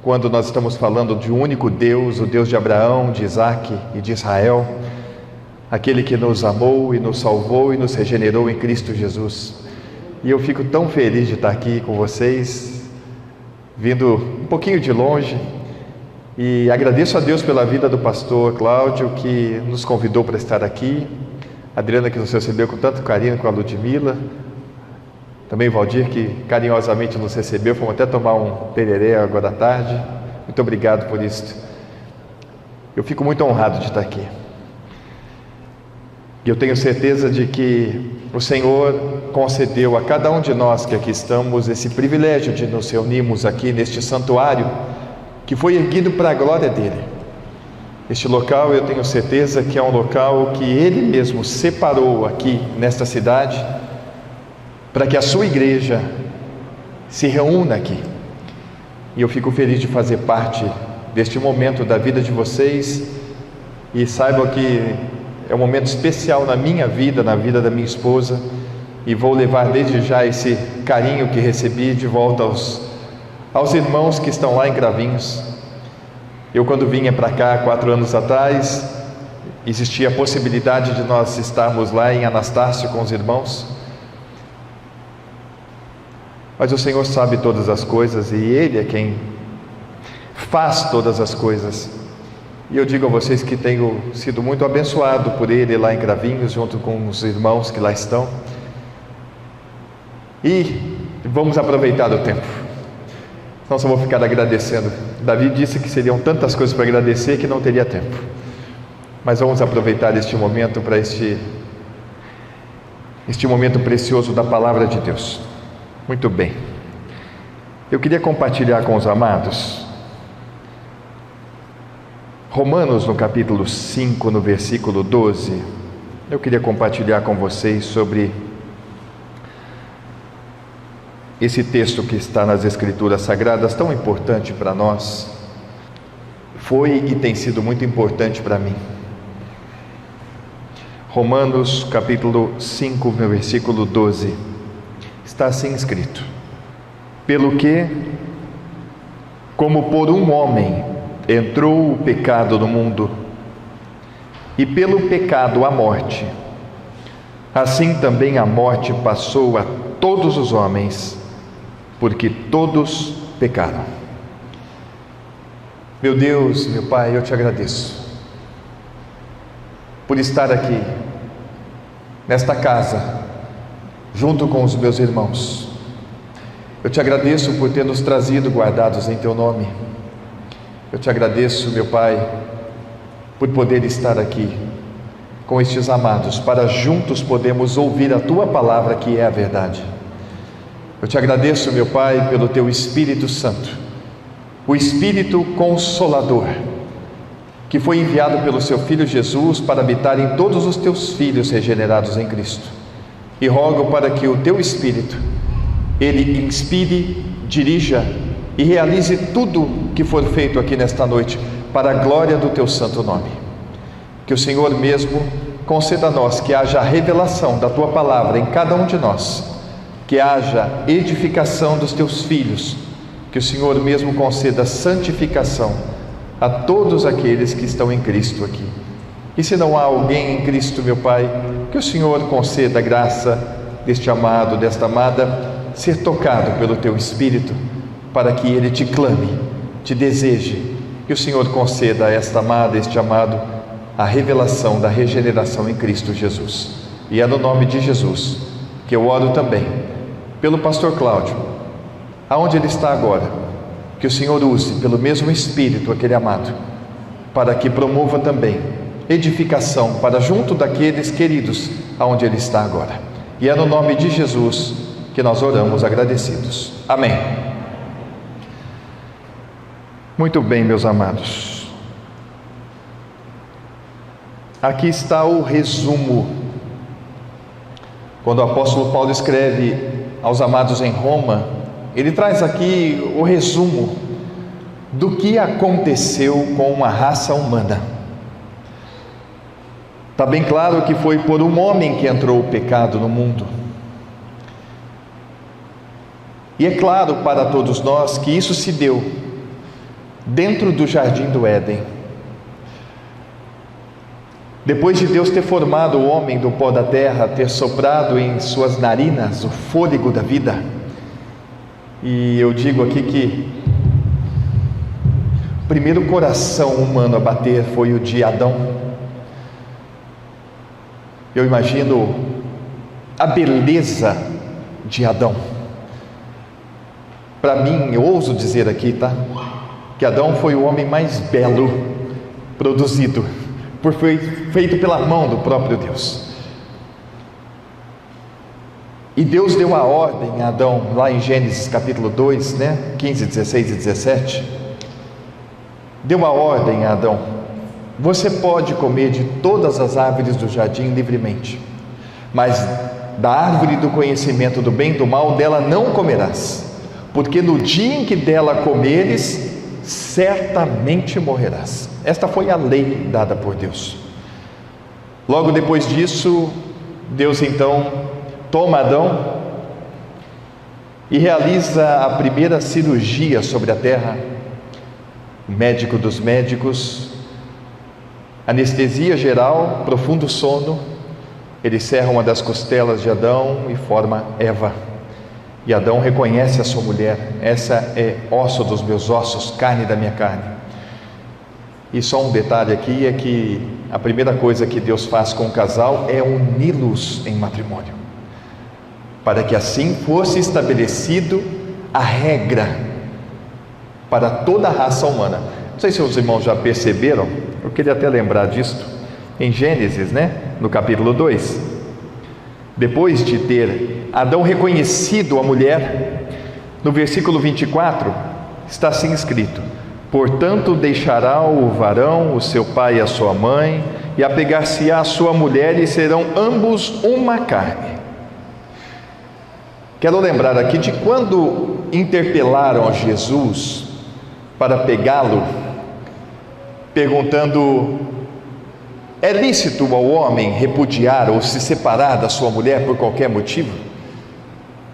quando nós estamos falando de um único Deus, o Deus de Abraão, de Isaac e de Israel, aquele que nos amou e nos salvou e nos regenerou em Cristo Jesus. E eu fico tão feliz de estar aqui com vocês, vindo um pouquinho de longe, e agradeço a Deus pela vida do pastor Cláudio, que nos convidou para estar aqui, a Adriana, que nos recebeu com tanto carinho, com a Ludmila, também o Valdir, que carinhosamente nos recebeu. Fomos até tomar um tereré agora à tarde. Muito obrigado por isso. Eu fico muito honrado de estar aqui. E eu tenho certeza de que o Senhor concedeu a cada um de nós que aqui estamos esse privilégio de nos reunirmos aqui neste santuário que foi erguido para a glória dele. Este local, eu tenho certeza que é um local que Ele mesmo separou aqui nesta cidade para que a sua igreja se reúna aqui. E eu fico feliz de fazer parte deste momento da vida de vocês, e saibam que é um momento especial na minha vida, na vida da minha esposa, e vou levar desde já esse carinho que recebi de volta aos irmãos que estão lá em Cravinhos. Eu, quando vinha para cá 4 anos atrás, existia a possibilidade de nós estarmos lá em Anastácio com os irmãos, mas o Senhor sabe todas as coisas e Ele é quem faz todas as coisas. E eu digo a vocês que tenho sido muito abençoado por Ele lá em Cravinhos, junto com os irmãos que lá estão. E vamos aproveitar o tempo, senão só vou ficar agradecendo. Davi disse que seriam tantas coisas para agradecer que não teria tempo. Mas vamos aproveitar este momento para este momento precioso da Palavra de Deus. Muito bem. Eu queria compartilhar com os amados Romanos, no capítulo 5, no versículo 12. Eu queria compartilhar com vocês sobre esse texto que está nas Escrituras Sagradas, tão importante para nós. Foi e tem sido muito importante para mim. Romanos, capítulo 5, no versículo 12. Está assim escrito: pelo que, como por um homem entrou o pecado no mundo, e pelo pecado a morte, assim também a morte passou a todos os homens, porque todos pecaram. Meu Deus, meu Pai, eu te agradeço por estar aqui nesta casa junto com os meus irmãos. Eu te agradeço por ter nos trazido guardados em teu nome. Eu te agradeço, meu Pai, por poder estar aqui com estes amados, para juntos podermos ouvir a tua palavra, que é a verdade. Eu te agradeço, meu Pai, pelo teu Espírito Santo, o Espírito Consolador, que foi enviado pelo seu Filho Jesus para habitar em todos os teus filhos regenerados em Cristo. E rogo para que o teu Espírito, ele inspire, dirija e realize tudo que for feito aqui nesta noite, para a glória do teu santo nome. Que o Senhor mesmo conceda a nós que haja a revelação da tua palavra em cada um de nós, que haja edificação dos teus filhos, que o Senhor mesmo conceda santificação a todos aqueles que estão em Cristo aqui. E se não há alguém em Cristo, meu Pai, que o Senhor conceda a graça deste amado, desta amada, ser tocado pelo teu Espírito, para que ele te clame, te deseje, que o Senhor conceda a esta amada, este amado, a revelação da regeneração em Cristo Jesus. E é no nome de Jesus que eu oro também pelo pastor Cláudio, aonde ele está agora, que o Senhor use pelo mesmo Espírito aquele amado, para que promova também edificação para junto daqueles queridos aonde ele está agora. E é no nome de Jesus que nós oramos agradecidos. Amém. Muito bem, meus amados. Aqui está o resumo. Quando o apóstolo Paulo escreve aos amados em Roma, ele traz aqui o resumo do que aconteceu com a raça humana. Está bem claro que foi por um homem que entrou o pecado no mundo. E é claro para todos nós que isso se deu dentro do jardim do Éden. Depois de Deus ter formado o homem do pó da terra, ter soprado em suas narinas o fôlego da vida, e eu digo aqui que o primeiro coração humano a bater foi o de Adão. Eu imagino a beleza de Adão. Para mim, eu ouso dizer aqui, tá? Que Adão foi o homem mais belo produzido, foi feito pela mão do próprio Deus. E Deus deu a ordem a Adão, lá em Gênesis capítulo 2, 15, 16 e 17. Deu a ordem a Adão: você pode comer de todas as árvores do jardim livremente, mas da árvore do conhecimento do bem e do mal, dela não comerás, porque no dia em que dela comeres, certamente morrerás. Esta foi a lei dada por Deus. Logo depois disso, Deus então toma Adão e realiza a primeira cirurgia sobre a terra. O médico dos médicos, anestesia geral, profundo sono, ele serra uma das costelas de Adão e forma Eva. E Adão reconhece a sua mulher: essa é osso dos meus ossos, carne da minha carne. E só um detalhe aqui é que a primeira coisa que Deus faz com o casal é uni-los em matrimônio, para que assim fosse estabelecido a regra para toda a raça humana. Não sei se os irmãos já perceberam, eu queria até lembrar disto, em Gênesis, no capítulo 2, depois de ter Adão reconhecido a mulher, no versículo 24, está assim escrito: portanto deixará o varão o seu pai e a sua mãe, e apegar-se-á a sua mulher, e serão ambos uma carne. Quero lembrar aqui de quando interpelaram a Jesus para pegá-lo, perguntando: é lícito ao homem repudiar ou se separar da sua mulher por qualquer motivo?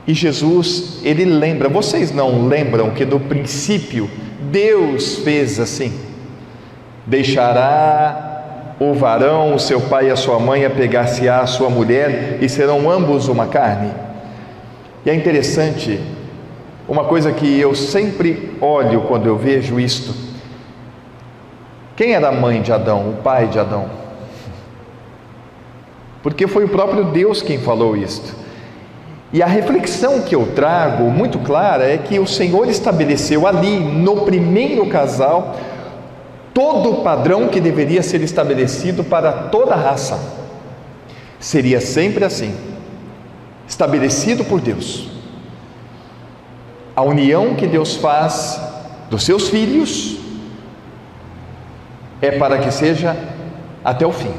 E Jesus, ele lembra: vocês não lembram que no princípio Deus fez assim? Deixará o varão o seu pai e a sua mãe, apegar-se-á a sua mulher, e serão ambos uma carne. E é interessante, uma coisa que eu sempre olho quando eu vejo isto: quem era a mãe de Adão, o pai de Adão? Porque foi o próprio Deus quem falou isto. E a reflexão que eu trago muito clara é que o Senhor estabeleceu ali, no primeiro casal, todo o padrão que deveria ser estabelecido para toda a raça. Seria sempre assim, estabelecido por Deus. A união que Deus faz dos seus filhos é para que seja até o fim.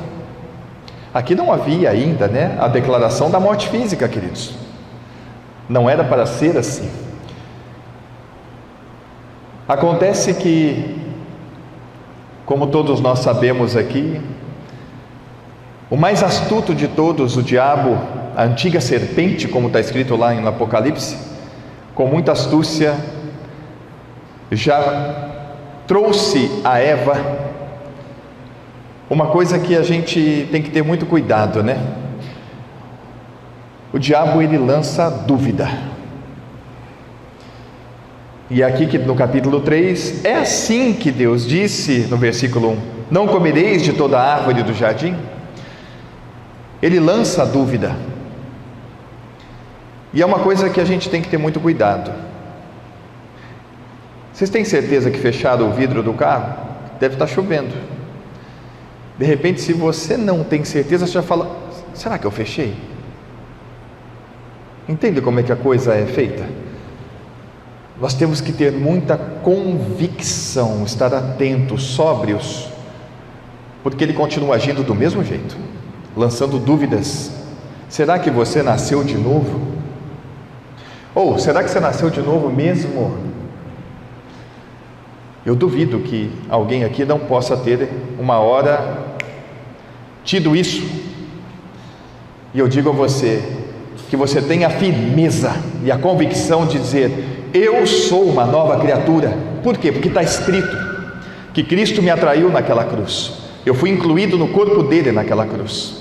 Aqui não havia ainda, a declaração da morte física, queridos. Não era para ser assim. Acontece que, como todos nós sabemos aqui, o mais astuto de todos, o diabo, a antiga serpente, como está escrito lá em Apocalipse, com muita astúcia, já trouxe a Eva uma coisa que a gente tem que ter muito cuidado, O diabo, ele lança dúvida. E aqui que no capítulo 3, é assim que Deus disse no versículo 1: não comereis de toda a árvore do jardim? Ele lança a dúvida. E é uma coisa que a gente tem que ter muito cuidado. Vocês têm certeza que fecharam o vidro do carro? Deve estar chovendo. De repente, se você não tem certeza, você já fala: será que eu fechei? Entende como é que a coisa é feita? Nós temos que ter muita convicção, estar atentos, sóbrios, porque ele continua agindo do mesmo jeito, lançando dúvidas. Será que você nasceu de novo? Ou será que você nasceu de novo mesmo? Eu duvido que alguém aqui não possa ter uma hora tido isso. E eu digo a você, que você tenha a firmeza e a convicção de dizer: eu sou uma nova criatura. Por quê? Porque está escrito que Cristo me atraiu naquela cruz. Eu fui incluído no corpo dele naquela cruz.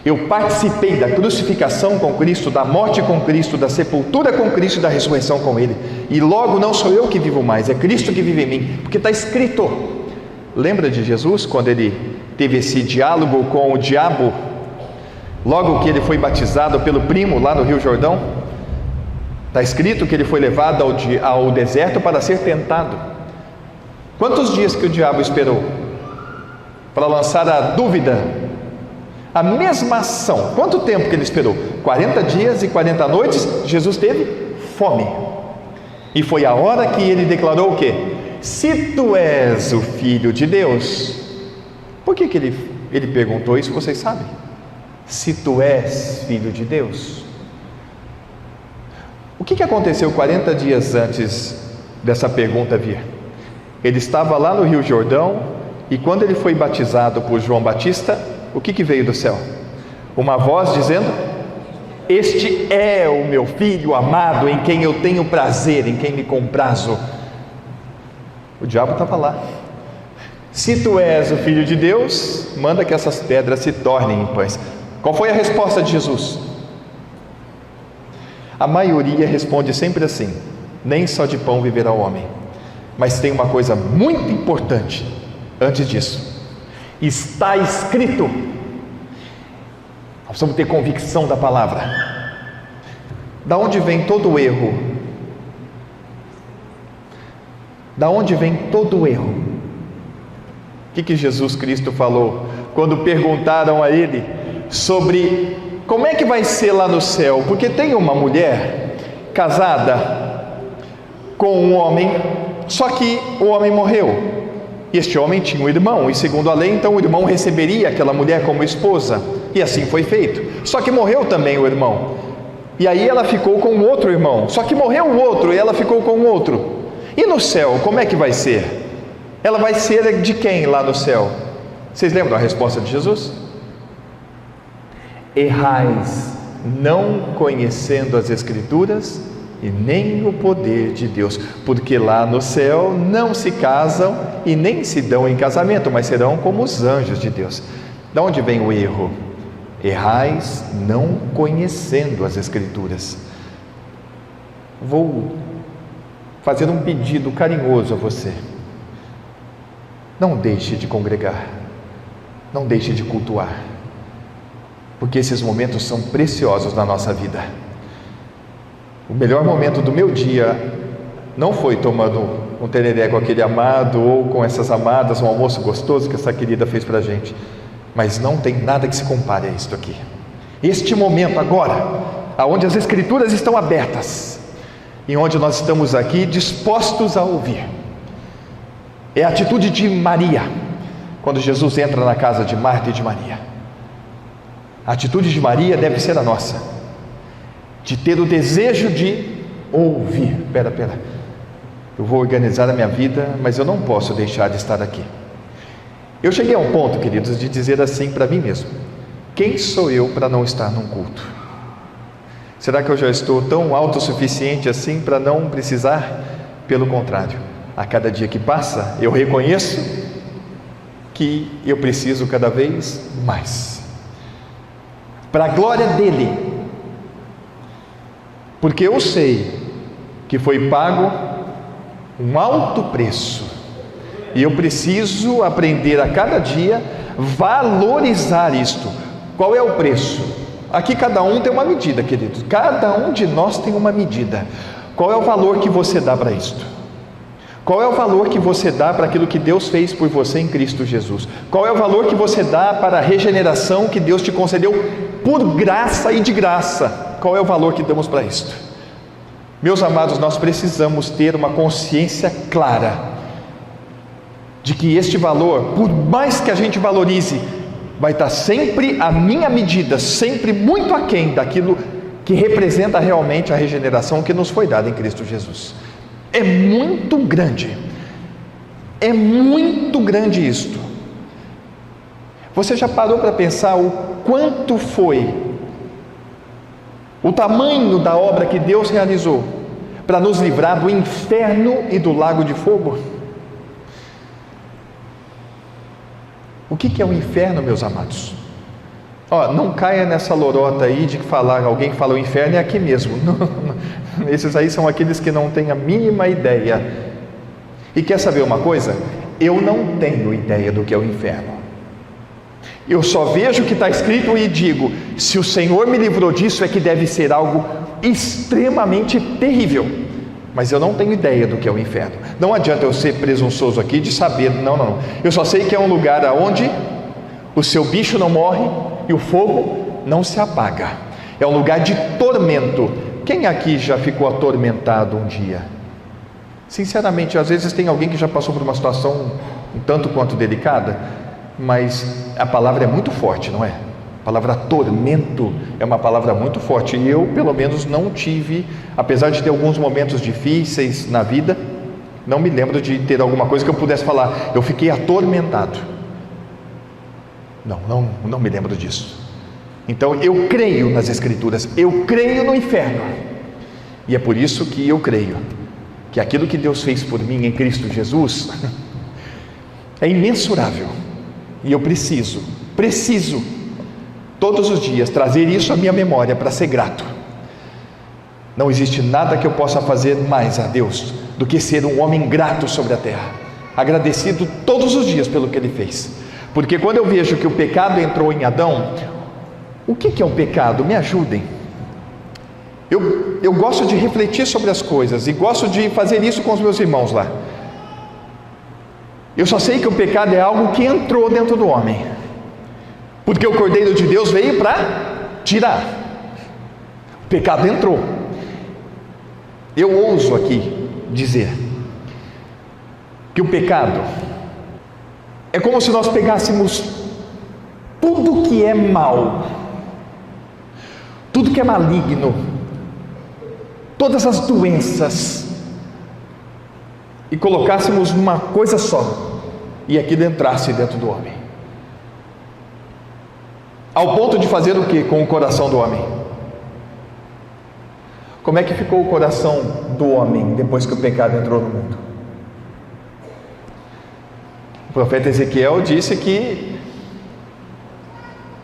Eu participei da crucificação com Cristo, da morte com Cristo, da sepultura com Cristo e da ressurreição com Ele. E logo não sou eu que vivo mais, é Cristo que vive em mim, porque está escrito. Lembra de Jesus quando ele teve esse diálogo com o diabo, logo que ele foi batizado pelo primo lá no Rio Jordão? Está escrito que ele foi levado ao deserto para ser tentado. Quantos dias que o diabo esperou para lançar a dúvida? A mesma ação. Quanto tempo que ele esperou? 40 dias e 40 noites. Jesus teve fome. E foi a hora que ele declarou o quê? Se tu és o Filho de Deus. Por que ele perguntou isso? Vocês sabem? Se tu és Filho de Deus. O que aconteceu 40 dias antes dessa pergunta vir? Ele estava lá no Rio Jordão, e quando ele foi batizado por João Batista, o que veio do céu? Uma voz dizendo: este é o meu Filho amado, em quem eu tenho prazer, em quem me comprazo. O diabo estava lá. Se tu és o Filho de Deus, manda que essas pedras se tornem em pães. Qual foi a resposta de Jesus? A maioria responde sempre assim: nem só de pão viverá o homem. Mas tem uma coisa muito importante antes disso. Está escrito. Nós precisamos ter convicção da palavra. Da onde vem todo o erro? Da onde vem todo o erro? O que Jesus Cristo falou quando perguntaram a ele sobre como é que vai ser lá no céu? Porque tem uma mulher casada com um homem, só que o homem morreu. E este homem tinha um irmão, e segundo a lei, então o irmão receberia aquela mulher como esposa, e assim foi feito. Só que morreu também o irmão, e aí ela ficou com outro irmão, só que morreu o outro, e ela ficou com o outro. E no céu, como é que vai ser? Ela vai ser de quem lá no céu? Vocês lembram a resposta de Jesus? Errais, não conhecendo as Escrituras e nem o poder de Deus, porque lá no céu não se casam e nem se dão em casamento, mas serão como os anjos de Deus. De onde vem o erro? Errais não conhecendo as Escrituras. Vou fazer um pedido carinhoso a você: não deixe de congregar, não deixe de cultuar, porque esses momentos são preciosos na nossa vida. O melhor momento do meu dia não foi tomando um tereré com aquele amado ou com essas amadas, um almoço gostoso que essa querida fez para a gente, mas não tem nada que se compare a isto aqui. Este momento agora, onde as Escrituras estão abertas e onde nós estamos aqui dispostos a ouvir, é a atitude de Maria, quando Jesus entra na casa de Marta e de Maria. A atitude de Maria deve ser a nossa, de ter o desejo de ouvir. Pera, eu vou organizar a minha vida, mas eu não posso deixar de estar aqui. Eu cheguei a um ponto, queridos, de dizer assim para mim mesmo: quem sou eu para não estar num culto? Será que eu já estou tão autossuficiente assim para não precisar? Pelo contrário, a cada dia que passa, eu reconheço que eu preciso cada vez mais, para a glória dele, porque eu sei que foi pago um alto preço, e eu preciso aprender a cada dia valorizar isto. Qual é o preço? Aqui cada um tem uma medida, queridos, cada um de nós tem uma medida. Qual é o valor que você dá para isto? Qual é o valor que você dá para aquilo que Deus fez por você em Cristo Jesus? Qual é o valor que você dá para a regeneração que Deus te concedeu por graça e de graça? Qual é o valor que damos para isto? Meus amados, nós precisamos ter uma consciência clara de que este valor, por mais que a gente valorize, vai estar sempre a minha medida, sempre muito aquém daquilo que representa realmente a regeneração que nos foi dada em Cristo Jesus. É muito grande isto. Você já parou para pensar o quanto foi o tamanho da obra que Deus realizou para nos livrar do inferno e do lago de fogo. O que é o inferno, meus amados? Não caia nessa lorota aí de falar, alguém que fala o inferno é aqui mesmo. Não, esses aí são aqueles que não têm a mínima ideia. E quer saber uma coisa? Eu não tenho ideia do que é o inferno. Eu só vejo o que está escrito e digo, se o Senhor me livrou disso, é que deve ser algo extremamente terrível. Mas eu não tenho ideia do que é o inferno. Não adianta eu ser presunçoso aqui de saber, não. Eu só sei que é um lugar onde o seu bicho não morre e o fogo não se apaga. É um lugar de tormento. Quem aqui já ficou atormentado um dia? Sinceramente, às vezes tem alguém que já passou por uma situação um tanto quanto delicada, mas a palavra é muito forte, não é? A palavra tormento é uma palavra muito forte, e eu pelo menos não tive, apesar de ter alguns momentos difíceis na vida, não me lembro de ter alguma coisa que eu pudesse falar, eu fiquei atormentado. Não me lembro disso. Então eu creio nas Escrituras, eu creio no inferno, e é por isso que eu creio que aquilo que Deus fez por mim em Cristo Jesus é imensurável, e eu preciso todos os dias trazer isso à minha memória para ser grato. Não existe nada que eu possa fazer mais a Deus do que ser um homem grato sobre a terra, agradecido todos os dias pelo que Ele fez. Porque quando eu vejo que o pecado entrou em Adão, o que é o pecado? Me ajudem. Eu gosto de refletir sobre as coisas e gosto de fazer isso com os meus irmãos lá. Eu só sei que o pecado é algo que entrou dentro do homem, porque o Cordeiro de Deus veio para tirar. O pecado entrou. Eu ouso aqui dizer que o pecado é como se nós pegássemos tudo que é mal, tudo que é maligno, todas as doenças, e colocássemos numa coisa só, e aquilo entrasse dentro do homem, ao ponto de fazer o que com o coração do homem? Como é que ficou o coração do homem depois que o pecado entrou no mundo? O profeta Ezequiel disse que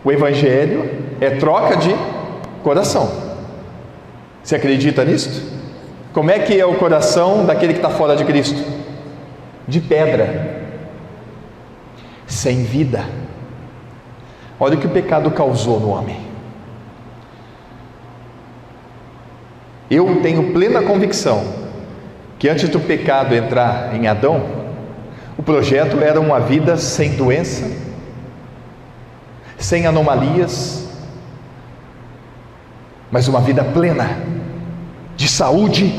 o Evangelho é troca de coração. Você acredita nisso? Como é que é o coração daquele que está fora de Cristo? De pedra, sem vida. Olha o que o pecado causou no homem. Eu tenho plena convicção que antes do pecado entrar em Adão, o projeto era uma vida sem doença, sem anomalias, mas uma vida plena, de saúde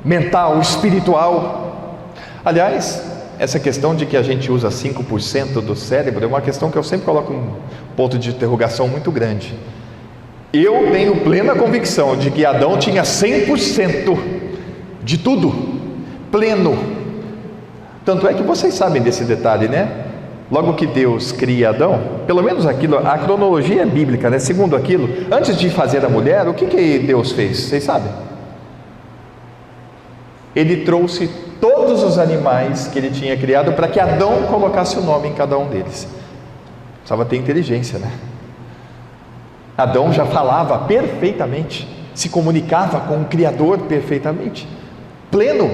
mental, espiritual. Aliás, essa questão de que a gente usa 5% do cérebro é uma questão que eu sempre coloco um ponto de interrogação muito grande. Eu tenho plena convicção de que Adão tinha 100% de tudo, pleno. Tanto é que vocês sabem desse detalhe, né? Logo que Deus cria Adão, pelo menos aquilo, a cronologia é bíblica, né? Segundo aquilo, antes de fazer a mulher, o que Deus fez? Vocês sabem? Ele trouxe todos os animais que ele tinha criado para que Adão colocasse o nome em cada um deles. Precisava ter inteligência, né? Adão já falava perfeitamente, se comunicava com o Criador perfeitamente, pleno.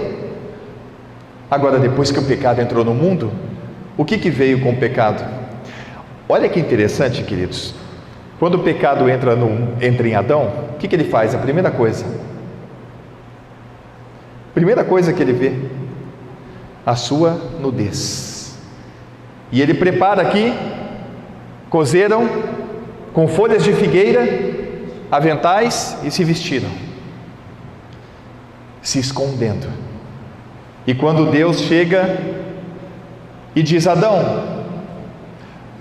Agora, depois que o pecado entrou no mundo, o que veio com o pecado? Olha que interessante, queridos. Quando o pecado entra em Adão, o que ele faz? A primeira coisa que ele vê, a sua nudez. E ele prepara aqui, cozeram com folhas de figueira, aventais, e se vestiram, se escondendo. E quando Deus chega e diz: Adão,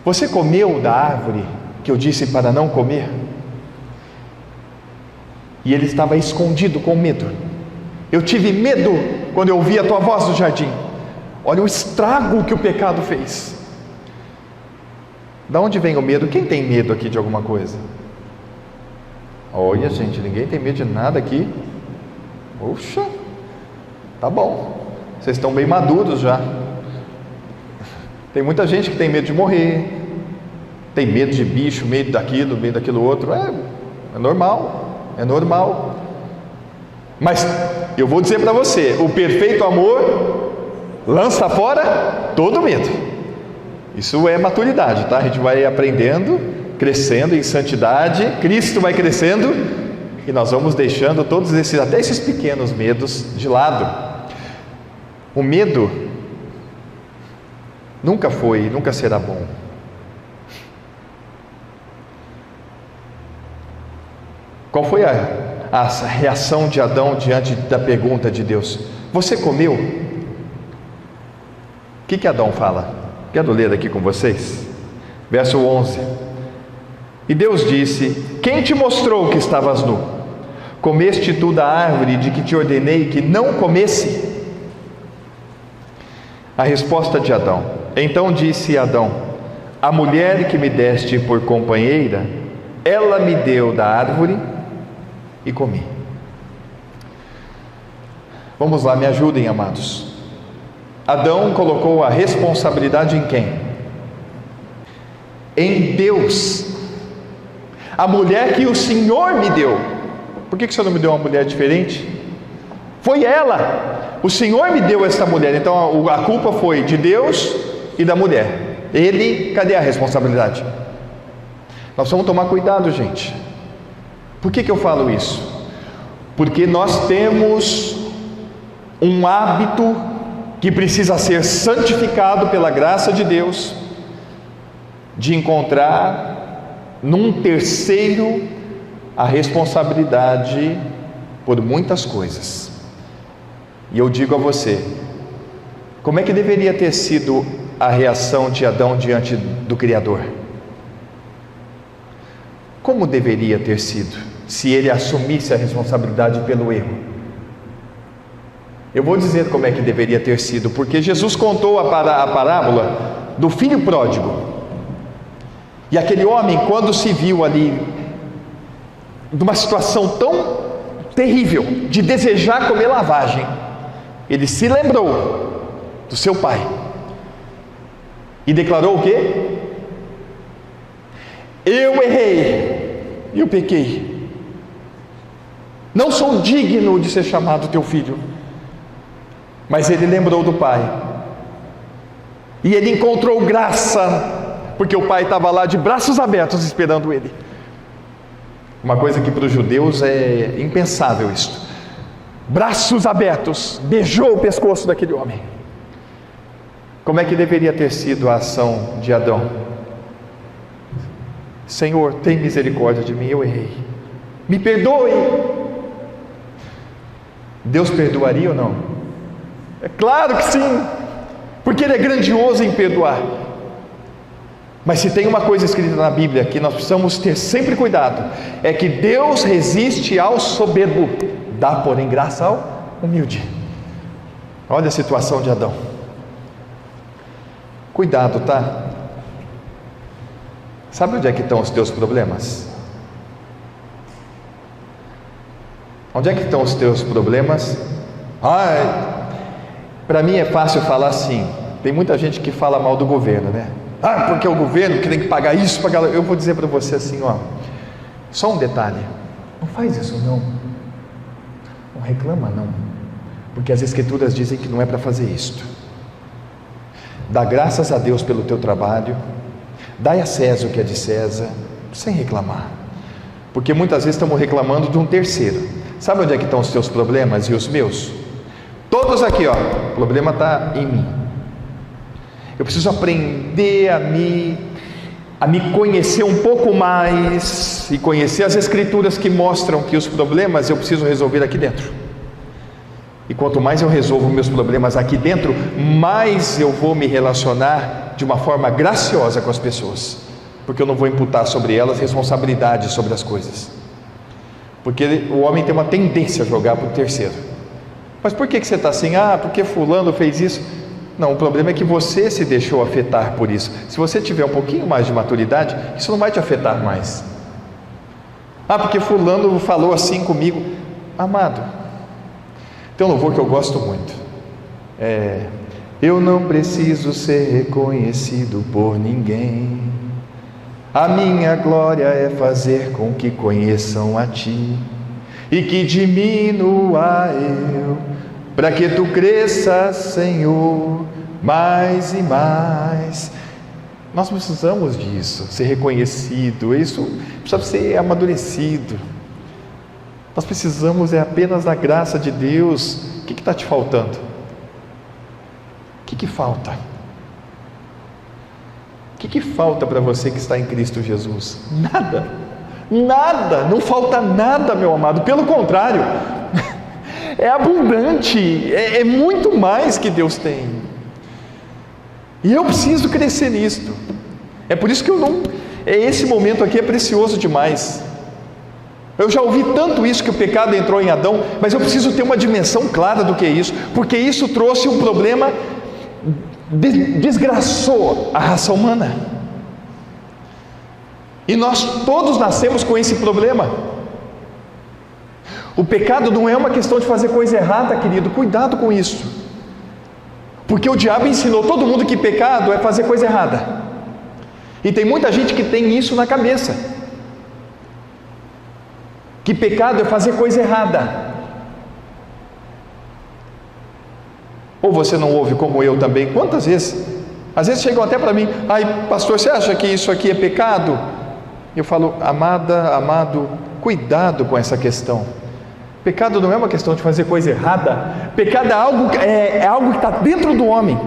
você comeu da árvore que eu disse para não comer? E ele estava escondido com medo. Eu tive medo quando eu ouvi a tua voz no jardim. Olha o estrago que o pecado fez. Da onde vem o medo? Quem tem medo aqui de alguma coisa? Olha, gente, ninguém tem medo de nada aqui. Poxa, Tá bom, vocês estão bem maduros já. Tem muita gente que tem medo de morrer, tem medo de bicho, medo daquilo outro. É normal. Mas eu vou dizer para você, o perfeito amor lança fora todo medo. Isso é maturidade, tá? A gente vai aprendendo, crescendo em santidade, Cristo vai crescendo e nós vamos deixando até esses pequenos medos de lado. O medo nunca foi e nunca será bom. Qual foi a reação de Adão diante da pergunta de Deus? Você comeu? O que Adão fala? Quero ler aqui com vocês. Verso 11. E Deus disse: quem te mostrou que estavas nu? Comeste tu da árvore de que te ordenei que não comesse? A resposta de Adão. Então disse Adão: a mulher que me deste por companheira, ela me deu da árvore e comi. Vamos lá, me ajudem, amados. Adão colocou a responsabilidade em quem? Em Deus. A mulher que o Senhor me deu. Por que o Senhor não me deu uma mulher diferente? Foi ela. O Senhor me deu essa mulher. Então a culpa foi de Deus e da mulher. Cadê a responsabilidade? Nós vamos tomar cuidado, gente. Por que eu falo isso? Porque nós temos um hábito que precisa ser santificado pela graça de Deus, de encontrar num terceiro a responsabilidade por muitas coisas. E eu digo a você, como é que deveria ter sido a reação de Adão diante do Criador? Como deveria ter sido, se ele assumisse a responsabilidade pelo erro? Eu vou dizer como é que deveria ter sido, porque Jesus contou a parábola do filho pródigo, e aquele homem, quando se viu ali, numa situação tão terrível, de desejar comer lavagem, ele se lembrou do seu pai, e declarou o quê? Eu errei, eu pequei, não sou digno de ser chamado teu filho. Mas ele lembrou do pai, e ele encontrou graça, porque o pai estava lá de braços abertos esperando ele. Uma coisa que para os judeus é impensável isto. Braços abertos, beijou o pescoço daquele homem. Como é que deveria ter sido a ação de Adão? Senhor, tem misericórdia de mim, eu errei, me perdoe. Deus perdoaria ou não? É claro que sim, porque Ele é grandioso em perdoar. Mas se tem uma coisa escrita na Bíblia que nós precisamos ter sempre cuidado, é que Deus resiste ao soberbo, dá porém graça ao humilde. Olha a situação de Adão. Cuidado, tá? Sabe onde é que estão os teus problemas? Onde é que estão os teus problemas? Para mim é fácil falar assim. Tem muita gente que fala mal do governo, né? Porque é o governo que tem que pagar isso, pagar. Eu vou dizer para você assim, só um detalhe: não faz isso não, não reclama não, porque as Escrituras dizem que não é para fazer isto. Dá graças a Deus pelo teu trabalho, dai a César o que é de César, sem reclamar, porque muitas vezes estamos reclamando de um terceiro. Sabe onde é que estão os teus problemas e os meus? Todos aqui, o problema está em mim. Eu preciso aprender a me conhecer um pouco mais e conhecer as Escrituras que mostram que os problemas eu preciso resolver aqui dentro. E quanto mais eu resolvo meus problemas aqui dentro, mais eu vou me relacionar de uma forma graciosa com as pessoas, porque eu não vou imputar sobre elas responsabilidade sobre as coisas, porque o homem tem uma tendência a jogar para o terceiro. Mas por que você está assim? Porque fulano fez isso. Não, o problema é que você se deixou afetar por isso. Se você tiver um pouquinho mais de maturidade, isso não vai te afetar mais. Porque fulano falou assim comigo. Amado, Tem um louvor que eu gosto muito. Eu não preciso ser reconhecido por ninguém. A minha glória é fazer com que conheçam a Ti e que diminua eu, para que Tu cresças, Senhor, mais e mais. Nós precisamos disso, ser reconhecido, isso precisa ser amadurecido. Nós precisamos apenas da graça de Deus. O que está te faltando? O que falta? O que falta para você que está em Cristo Jesus? Nada, nada, não falta nada, meu amado, pelo contrário, é abundante, é muito mais que Deus tem, e eu preciso crescer nisto. É por isso que esse momento aqui é precioso demais. Eu já ouvi tanto isso, que o pecado entrou em Adão, mas eu preciso ter uma dimensão clara do que é isso, porque isso trouxe um problema, desgraçou a raça humana, e nós todos nascemos com esse problema. O pecado não é uma questão de fazer coisa errada, querido, cuidado com isso, porque o diabo ensinou todo mundo que pecado é fazer coisa errada, e tem muita gente que tem isso na cabeça, que pecado é fazer coisa errada. Ou você não ouve como eu também? Quantas vezes? Às vezes chegam até para mim: ai pastor, você acha que isso aqui é pecado? Eu falo: amada, amado, cuidado com essa questão. Pecado não é uma questão de fazer coisa errada. Pecado é algo que está dentro do homem,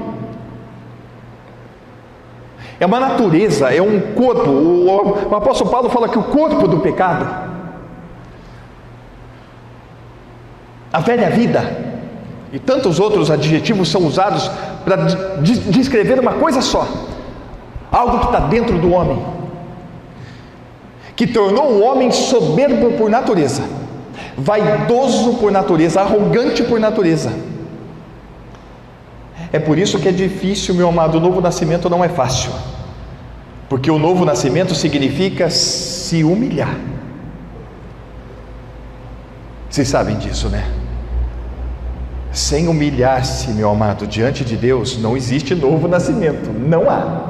é uma natureza, é um corpo. O apóstolo Paulo fala que o corpo do pecado, a velha vida, e tantos outros adjetivos são usados para descrever uma coisa só, algo que está dentro do homem, que tornou o homem soberbo por natureza, vaidoso por natureza, arrogante por natureza. É por isso que é difícil, meu amado. O novo nascimento não é fácil, porque o novo nascimento significa se humilhar. Vocês sabem disso, né? Sem humilhar-se, meu amado, diante de Deus, não existe novo nascimento, não há.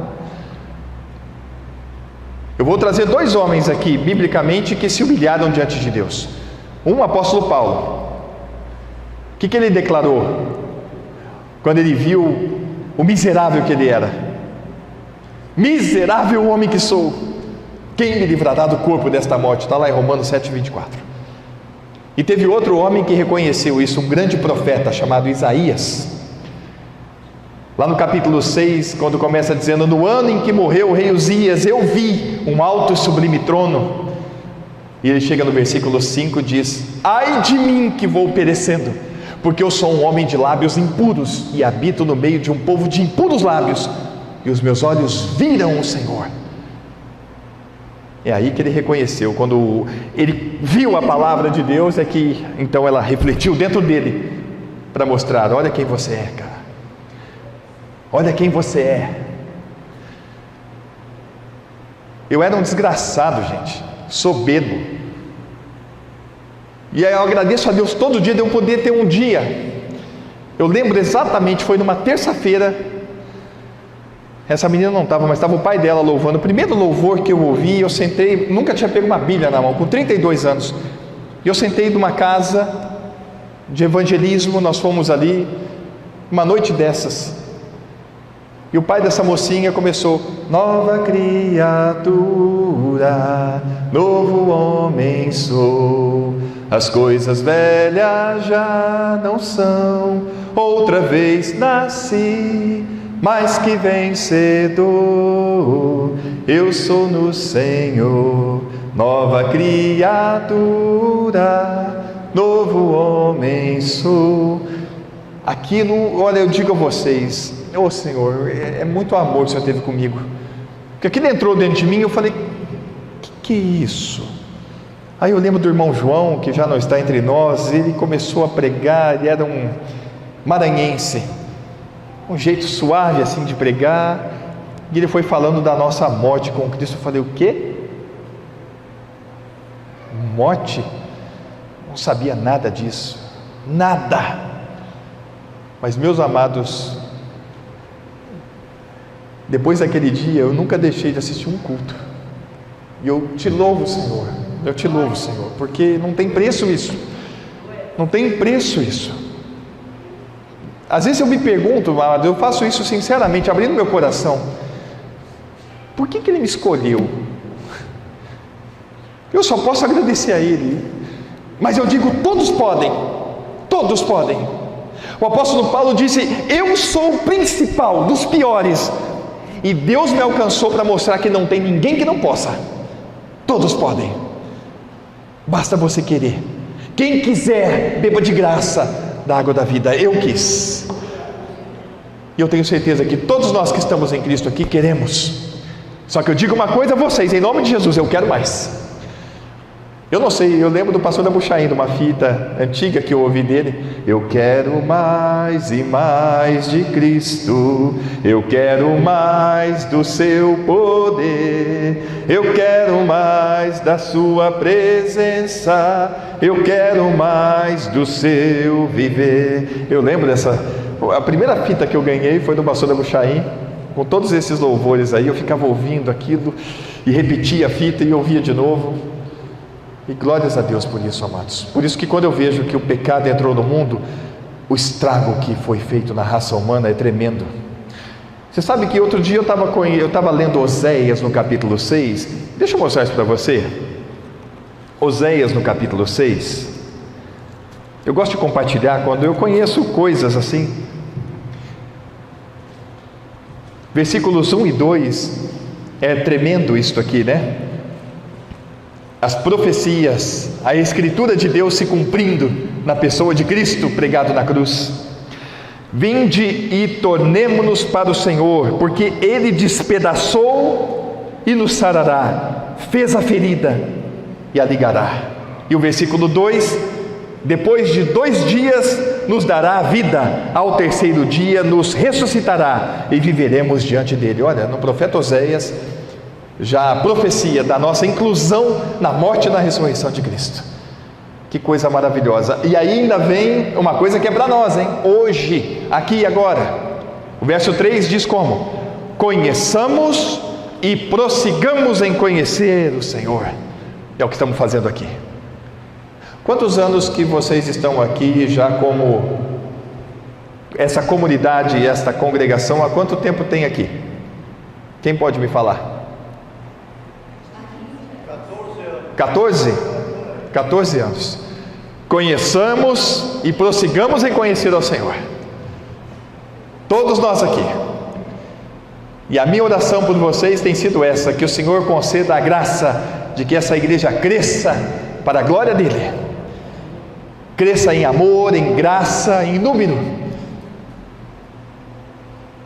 Eu vou trazer dois homens aqui, biblicamente, que se humilharam diante de Deus. Um, apóstolo Paulo. O que ele declarou quando ele viu o miserável que ele era? Miserável homem que sou, quem me livrará do corpo desta morte? Está lá em Romanos 7:24. E teve outro homem que reconheceu isso, um grande profeta chamado Isaías, lá no capítulo 6, quando começa dizendo: no ano em que morreu o rei Uzias, eu vi um alto e sublime trono. E ele chega no versículo 5 e diz: ai de mim que vou perecendo, porque eu sou um homem de lábios impuros, e habito no meio de um povo de impuros lábios, e os meus olhos viram o Senhor. É aí que ele reconheceu, quando ele viu a palavra de Deus, é que então ela refletiu dentro dele, para mostrar: olha quem você é, cara, olha quem você é. Eu era um desgraçado, gente, soberbo, e eu agradeço a Deus todo dia de eu poder ter um dia. Eu lembro exatamente, foi numa terça-feira. Essa menina não estava, mas estava o pai dela louvando. O primeiro louvor que eu ouvi, eu sentei, nunca tinha pego uma Bíblia na mão, com 32 anos. E eu sentei numa casa de evangelismo, nós fomos ali, uma noite dessas. E o pai dessa mocinha começou: nova criatura, novo homem sou, as coisas velhas já não são, outra vez nasci, mais que vencedor, eu sou no Senhor, nova criatura, novo homem sou. Aqui, olha, eu digo a vocês, ô Senhor, é muito amor que o Senhor teve comigo, porque aquilo entrou dentro de mim, eu falei: que é isso? Aí eu lembro do irmão João, que já não está entre nós, ele começou a pregar, ele era um maranhense, um jeito suave assim de pregar, e ele foi falando da nossa morte com Cristo. Eu falei: o quê? Morte? Não sabia nada disso, nada. Mas, meus amados, depois daquele dia eu nunca deixei de assistir um culto. E eu te louvo, Senhor. Eu te louvo, Senhor, porque não tem preço isso. Não tem preço isso. Às vezes eu me pergunto, amado, eu faço isso sinceramente, abrindo meu coração. Por que Ele me escolheu? Eu só posso agradecer a Ele. Mas eu digo, todos podem. Todos podem. O apóstolo Paulo disse: eu sou o principal dos piores. E Deus me alcançou para mostrar que não tem ninguém que não possa. Todos podem. Basta você querer. Quem quiser, beba de graça da água da vida. Eu quis. E eu tenho certeza que todos nós que estamos em Cristo aqui queremos. Só que eu digo uma coisa a vocês, em nome de Jesus, eu quero mais. Eu não sei, eu lembro do pastor da Buchaim, de uma fita antiga que eu ouvi dele. Eu quero mais e mais de Cristo, eu quero mais do seu poder, eu quero mais da sua presença, eu quero mais do seu viver. Eu lembro dessa, a primeira fita que eu ganhei foi do pastor da Buchaim, com todos esses louvores aí. Eu ficava ouvindo aquilo e repetia a fita e ouvia de novo. E glórias a Deus por isso, amados. Por isso que quando eu vejo que o pecado entrou no mundo, o estrago que foi feito na raça humana é tremendo. Você sabe que outro dia eu estava lendo Oséias no capítulo 6. Deixa eu mostrar isso para você. Oséias no capítulo 6. Eu gosto de compartilhar quando eu conheço coisas assim. Versículos 1 e 2. É tremendo isto aqui, né? As profecias, a escritura de Deus se cumprindo na pessoa de Cristo pregado na cruz. Vinde e tornemo-nos para o Senhor, porque Ele despedaçou e nos sarará, fez a ferida e a ligará. E o versículo 2: depois de 2 dias nos dará a vida, ao terceiro dia nos ressuscitará e viveremos diante dele. Olha, no profeta Oséias, já a profecia da nossa inclusão na morte e na ressurreição de Cristo. Que coisa maravilhosa. E aí ainda vem uma coisa que é para nós, hein? Hoje, aqui e agora. O verso 3 diz como? Conheçamos e prossigamos em conhecer o Senhor. É o que estamos fazendo aqui. Quantos anos que vocês estão aqui já como essa comunidade, esta congregação, há quanto tempo tem aqui? Quem pode me falar? 14 anos. Conheçamos e prossigamos em conhecer ao Senhor. Todos nós aqui. E a minha oração por vocês tem sido essa: que o Senhor conceda a graça de que essa igreja cresça para a glória dele, cresça em amor, em graça, em número.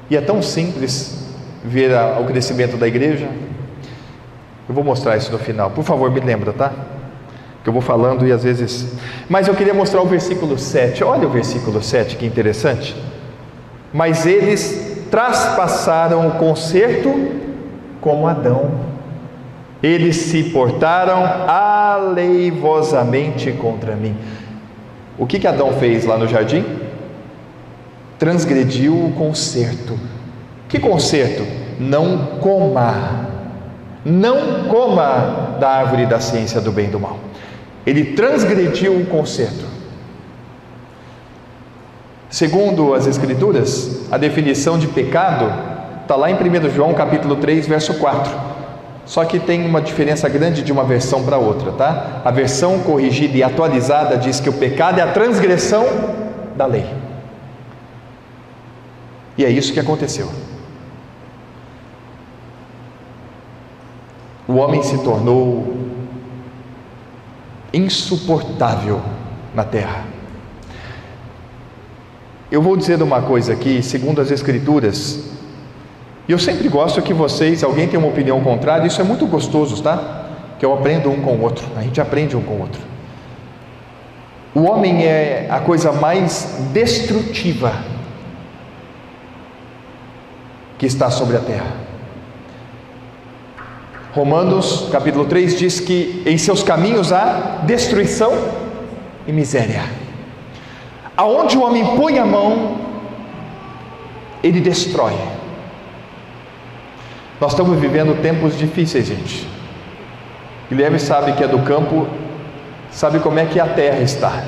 E é tão simples ver o crescimento da igreja. Eu vou mostrar isso no final, por favor me lembra, tá? Que eu vou falando e às vezes... Mas eu queria mostrar o versículo 7, olha o versículo 7, que interessante. Mas eles traspassaram o concerto como Adão, eles se portaram aleivosamente contra mim. O que Adão fez lá no jardim? Transgrediu o concerto. Que concerto? Não coma da árvore da ciência do bem e do mal. Ele transgrediu o concerto. Segundo as Escrituras, a definição de pecado está lá em 1 João capítulo 3, verso 4. Só que tem uma diferença grande de uma versão para outra, tá? A versão corrigida e atualizada diz que o pecado é a transgressão da lei. E é isso que aconteceu. O homem se tornou insuportável na terra. Eu vou dizer uma coisa aqui, segundo as Escrituras, e eu sempre gosto que vocês, alguém tem uma opinião contrária, isso é muito gostoso, tá? Que eu aprendo um com o outro, a gente aprende um com o outro. O homem é a coisa mais destrutiva que está sobre a terra. Romanos capítulo 3 diz que em seus caminhos há destruição e miséria. Aonde o homem põe a mão, ele destrói. Nós estamos vivendo tempos difíceis, gente. Guilherme sabe que é do campo, sabe como é que a terra está.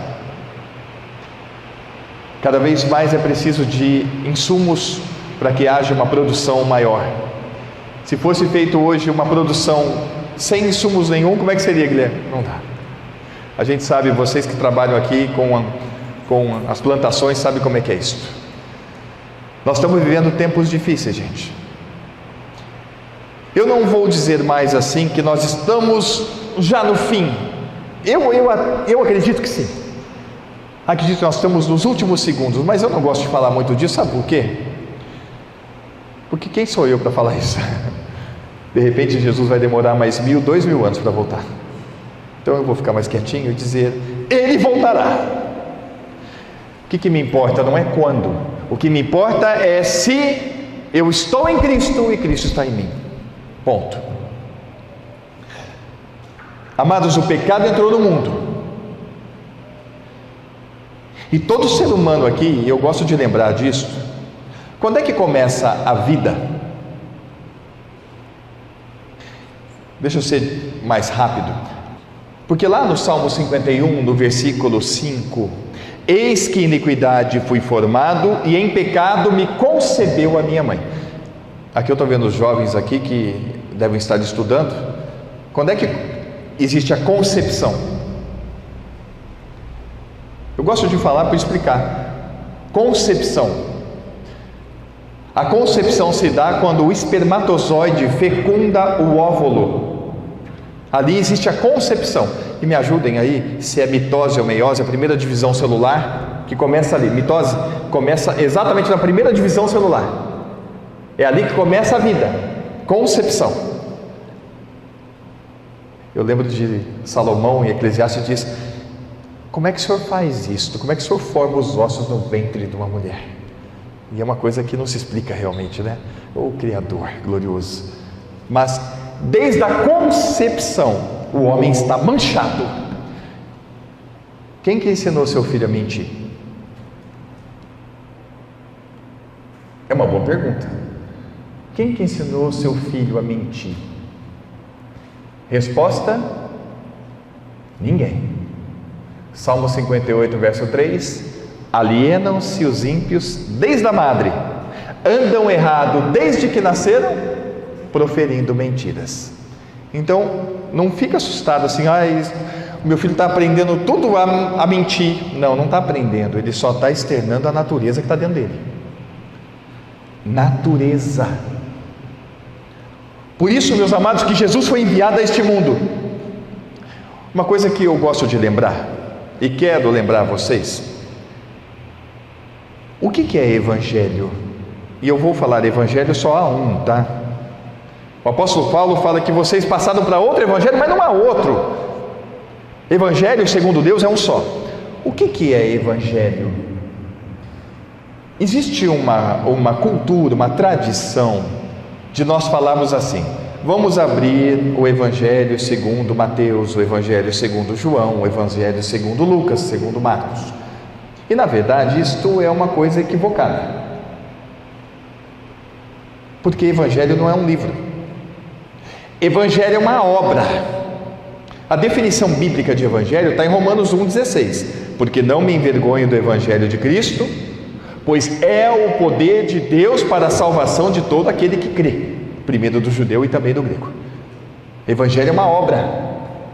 Cada vez mais é preciso de insumos para que haja uma produção maior. Se fosse feito hoje uma produção sem insumos nenhum, como é que seria, Guilherme? Não dá. A gente sabe, vocês que trabalham aqui com as plantações, sabem como é que é isso. Nós estamos vivendo tempos difíceis, gente. Eu não vou dizer mais assim que nós estamos já no fim. Eu acredito que sim. Acredito que nós estamos nos últimos segundos, mas eu não gosto de falar muito disso, sabe por quê? Porque quem sou eu para falar isso? De repente Jesus vai demorar mais 1.000, 2.000 anos para voltar. Então eu vou ficar mais quietinho e dizer, Ele voltará. O que me importa não é quando, o que me importa é se eu estou em Cristo e Cristo está em mim. Ponto. Amados, o pecado entrou no mundo. E todo ser humano aqui, eu gosto de lembrar disso, quando é que começa a vida? Deixa eu ser mais rápido. Porque lá no Salmo 51, no versículo 5, eis que iniquidade fui formado e em pecado me concebeu a minha mãe. Aqui eu estou vendo os jovens aqui que devem estar estudando. Quando é que existe a concepção? Eu gosto de falar para explicar. Concepção. A concepção se dá quando o espermatozoide fecunda o óvulo. Ali existe a concepção. E me ajudem aí, se é mitose ou meiose, a primeira divisão celular, que começa ali. Mitose começa exatamente na primeira divisão celular. É ali que começa a vida. Concepção. Eu lembro de Salomão em Eclesiastes diz: como é que o Senhor faz isto? Como é que o Senhor forma os ossos no ventre de uma mulher? E é uma coisa que não se explica realmente, né? O Criador glorioso. Mas desde a concepção o homem está manchado. Quem que ensinou seu filho a mentir? É uma boa pergunta. Quem que ensinou seu filho a mentir? Resposta: ninguém. Salmo 58, verso 3: alienam-se os ímpios desde a madre, andam errado desde que nasceram, proferindo mentiras. Então, não fica assustado assim, o meu filho está aprendendo tudo a mentir. Não está aprendendo, ele só está externando a natureza que está dentro dele. Natureza. Por isso, meus amados, que Jesus foi enviado a este mundo. Uma coisa que eu gosto de lembrar, e quero lembrar a vocês, o que é evangelho? E eu vou falar evangelho só há um, tá? O apóstolo Paulo fala que vocês passaram para outro evangelho, mas não há outro. Evangelho segundo Deus é um só. O que é evangelho? Existe uma cultura, uma tradição de nós falarmos assim: vamos abrir o evangelho segundo Mateus, o evangelho segundo João, o evangelho segundo Lucas, segundo Marcos. E na verdade isto é uma coisa equivocada, porque evangelho não é um livro. Evangelho é uma obra. A definição bíblica de evangelho está em Romanos 1,16: porque não me envergonho do evangelho de Cristo, pois é o poder de Deus para a salvação de todo aquele que crê, primeiro do judeu e também do grego. Evangelho é uma obra,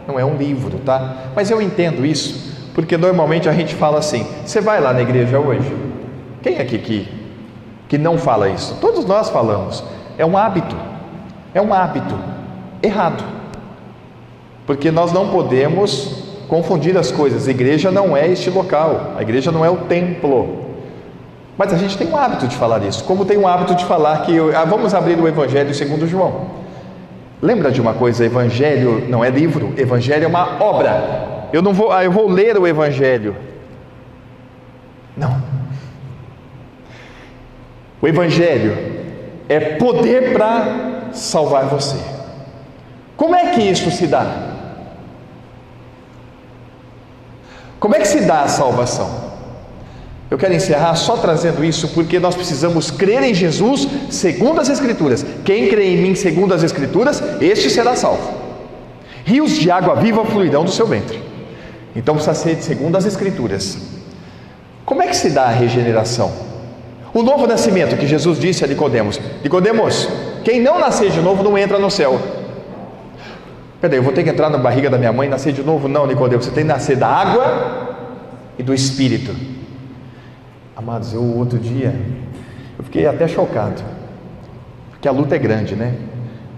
não é um livro, tá? Mas eu entendo isso, porque normalmente a gente fala assim: você vai lá na igreja hoje? Quem aqui que não fala isso? Todos nós falamos. É um hábito errado, porque nós não podemos confundir as coisas. A igreja não é este local, a igreja não é o templo. Mas a gente tem um hábito de falar isso, como tem um hábito de falar que vamos abrir o evangelho segundo João. Lembra de uma coisa: evangelho não é livro, evangelho é uma obra. Eu vou ler o evangelho. Não. O evangelho é poder para salvar você. Como é que isso se dá? Como é que se dá a salvação? Eu quero encerrar só trazendo isso, porque nós precisamos crer em Jesus segundo as Escrituras. Quem crê em mim segundo as Escrituras, este será salvo. Rios de água viva fluirão do seu ventre. Então precisa ser segundo as Escrituras. Como é que se dá a regeneração? O novo nascimento que Jesus disse a Nicodemos: Nicodemos, quem não nascer de novo não entra no céu. Peraí, eu vou ter que entrar na barriga da minha mãe e nascer de novo? Não, Nicodemos, você tem que nascer da água e do Espírito. Amados, eu outro dia, eu fiquei até chocado, porque a luta é grande, né?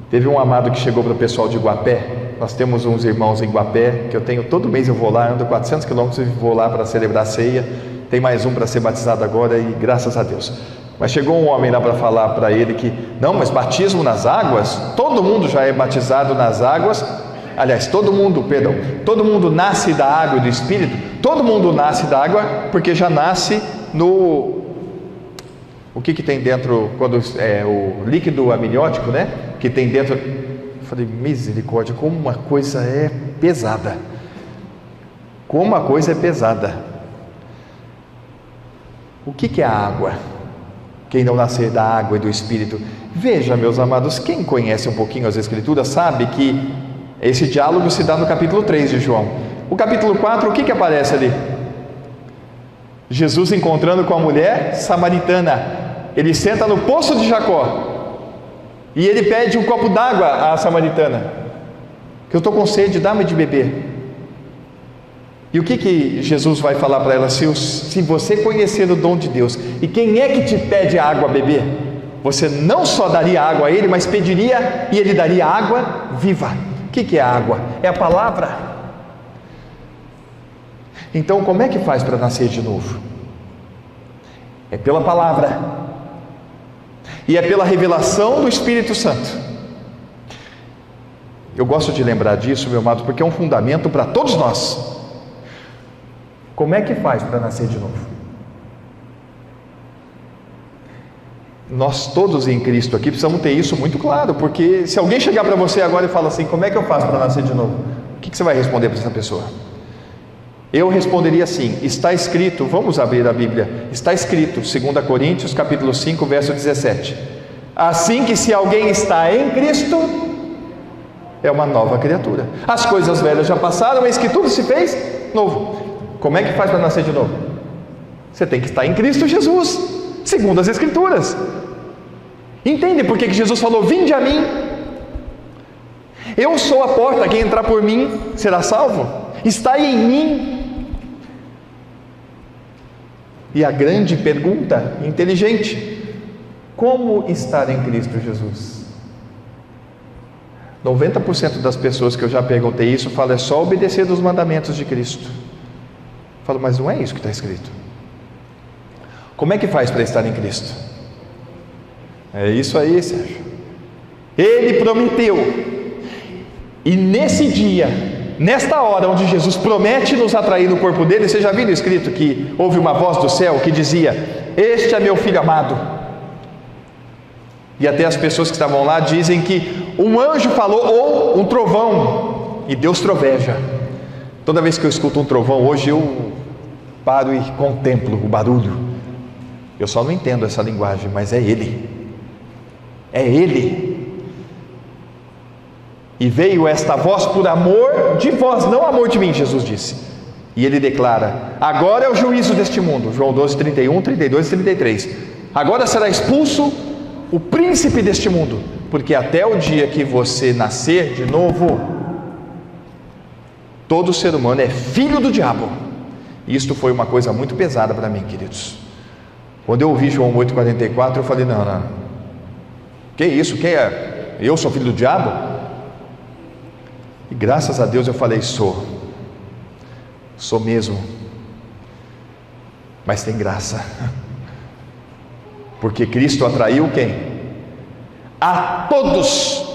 Teve um amado que chegou para o pessoal de Iguapé. Nós temos uns irmãos em Iguapé, que eu tenho, todo mês eu vou lá, ando 400 quilômetros e vou lá para celebrar a ceia. Tem mais um para ser batizado agora, e graças a Deus. Mas chegou um homem lá para falar para ele que, não, mas batismo nas águas, todo mundo já é batizado nas águas. Aliás, todo mundo nasce da água e do Espírito. Todo mundo nasce da água, porque já nasce no... O que tem dentro, quando é o líquido amniótico, né? Que tem dentro... Eu falei, misericórdia, como uma coisa é pesada. Como uma coisa é pesada. O que é a água? Quem não nascer da água e do Espírito. Veja, meus amados, quem conhece um pouquinho as Escrituras sabe que esse diálogo se dá no capítulo 3 de João. O capítulo 4, o que aparece ali? Jesus encontrando com a mulher samaritana. Ele senta no poço de Jacó e ele pede um copo d'água à samaritana, que eu estou com sede, dá-me de beber. E o que Jesus vai falar para ela? Se você conhecer o dom de Deus, e quem é que te pede água a beber, você não só daria água a ele, mas pediria e ele daria água viva. O que é água? É a palavra. Então como é que faz para nascer de novo? É pela palavra. E é pela revelação do Espírito Santo. Eu gosto de lembrar disso, meu amado, porque é um fundamento para todos nós. Como é que faz para nascer de novo? Nós todos em Cristo aqui precisamos ter isso muito claro, porque se alguém chegar para você agora e falar assim, como é que eu faço para nascer de novo? O que você vai responder para essa pessoa? Eu responderia assim, está escrito, vamos abrir a Bíblia, está escrito, 2 Coríntios capítulo 5, verso 17, assim que se alguém está em Cristo, é uma nova criatura, as coisas velhas já passaram, eis que tudo se fez novo. Como é que faz para nascer de novo? Você tem que estar em Cristo Jesus, segundo as Escrituras. Entende por que Jesus falou, vinde a mim, eu sou a porta, quem entrar por mim será salvo, está em mim. E a grande pergunta inteligente, como estar em Cristo Jesus? 90% das pessoas que eu já perguntei isso falam, é só obedecer dos mandamentos de Cristo. Eu falo, mas não é isso que está escrito. Como é que faz para estar em Cristo? É isso aí, Sérgio. Ele prometeu, e nesse dia, nesta hora onde Jesus promete nos atrair no corpo dele, você já viu escrito que houve uma voz do céu que dizia, este é meu filho amado. E até as pessoas que estavam lá dizem que um anjo falou, ou um trovão, e Deus troveja. Toda vez que eu escuto um trovão hoje, eu paro e contemplo o barulho. Eu só não entendo essa linguagem, mas é Ele. É Ele. E veio esta voz por amor de vós, não amor de mim, Jesus disse. E Ele declara, agora é o juízo deste mundo. João 12, 31, 32 e 33. Agora será expulso o príncipe deste mundo, porque até o dia que você nascer de novo, todo ser humano é filho do diabo. E isto foi uma coisa muito pesada para mim, queridos. Quando eu ouvi João 8,44, eu falei, não, que isso, que é? Eu sou filho do diabo? E graças a Deus eu falei, sou mesmo, mas tem graça, porque Cristo atraiu quem? A todos,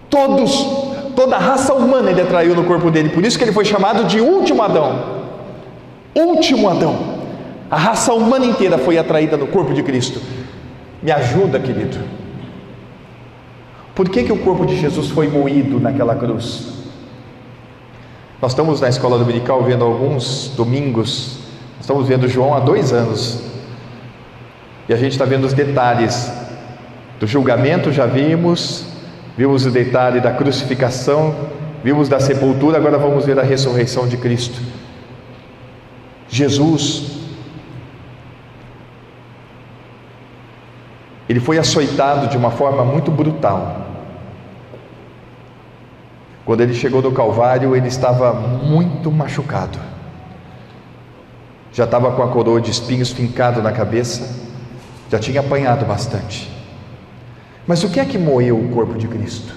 toda a raça humana Ele atraiu no corpo dele, por isso que Ele foi chamado de último Adão. A raça humana inteira foi atraída no corpo de Cristo. Me ajuda, querido. Por que o corpo de Jesus foi moído naquela cruz? Nós estamos na escola dominical vendo alguns domingos Estamos vendo João há 2 anos. E a gente está vendo os detalhes do julgamento, já vimos o detalhe da crucificação, vimos da sepultura, agora vamos ver a ressurreição de Cristo. Jesus, ele foi açoitado de uma forma muito brutal. Quando ele chegou no Calvário, ele estava muito machucado, já estava com a coroa de espinhos fincado na cabeça, já tinha apanhado bastante. Mas o que é que moeu o corpo de Cristo?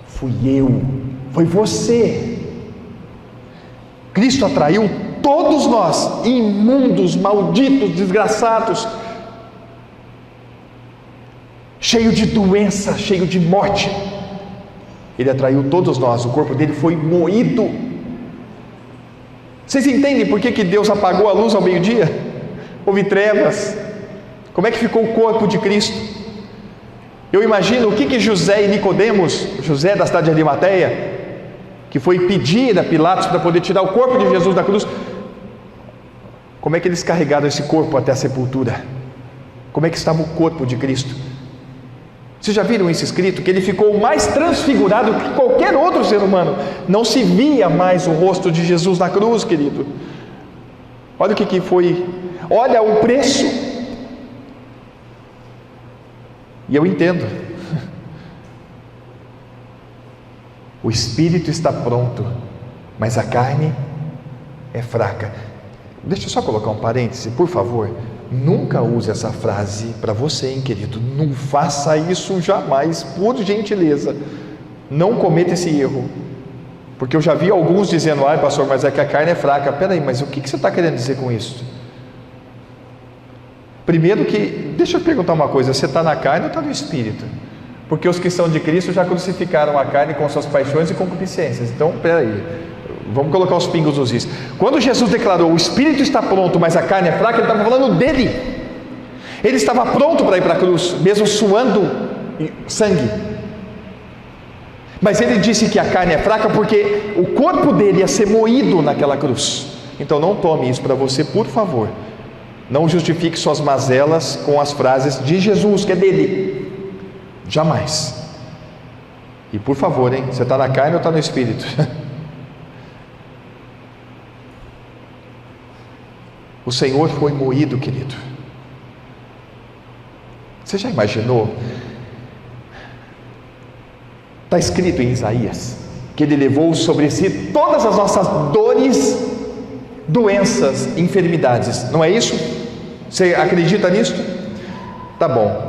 Fui eu, foi você. Cristo atraiu todos nós, imundos, malditos, desgraçados, cheio de doença, cheio de morte. Ele atraiu todos nós, o corpo dele foi moído. Vocês entendem por que Deus apagou a luz ao meio-dia? Houve trevas. Como é que ficou o corpo de Cristo? Eu imagino o que José e Nicodemos, José da cidade de Arimateia, que foi pedir a Pilatos para poder tirar o corpo de Jesus da cruz, como é que eles carregaram esse corpo até a sepultura? Como é que estava o corpo de Cristo? Vocês já viram isso escrito? Que ele ficou mais transfigurado que qualquer outro ser humano. Não se via mais o rosto de Jesus na cruz, querido. Olha o que foi. Olha o preço. E eu entendo. O espírito está pronto, mas a carne é fraca. Deixa eu só colocar um parêntese, por favor. Nunca use essa frase para você, hein, querido. Não faça isso jamais, por gentileza. Não cometa esse erro. Porque eu já vi alguns dizendo: ai, pastor, mas é que a carne é fraca. Peraí, mas o que você está querendo dizer com isso? Primeiro que, deixa eu perguntar uma coisa: você está na carne ou está no espírito? Porque os que são de Cristo já crucificaram a carne com suas paixões e concupiscências. Então, peraí, vamos colocar os pingos nos is. Quando Jesus declarou: o espírito está pronto, mas a carne é fraca, ele estava falando dele. Ele estava pronto para ir para a cruz, mesmo suando sangue. Mas ele disse que a carne é fraca porque o corpo dele ia ser moído naquela cruz. Então não tome isso para você, por favor. Não justifique suas mazelas com as frases de Jesus, que é dele. Jamais. E por favor, hein? Você está na carne ou está no espírito? O Senhor foi moído, querido. Você já imaginou? Está escrito em Isaías que Ele levou sobre si todas as nossas dores, doenças, enfermidades. Não é isso? Você acredita nisso? Tá bom.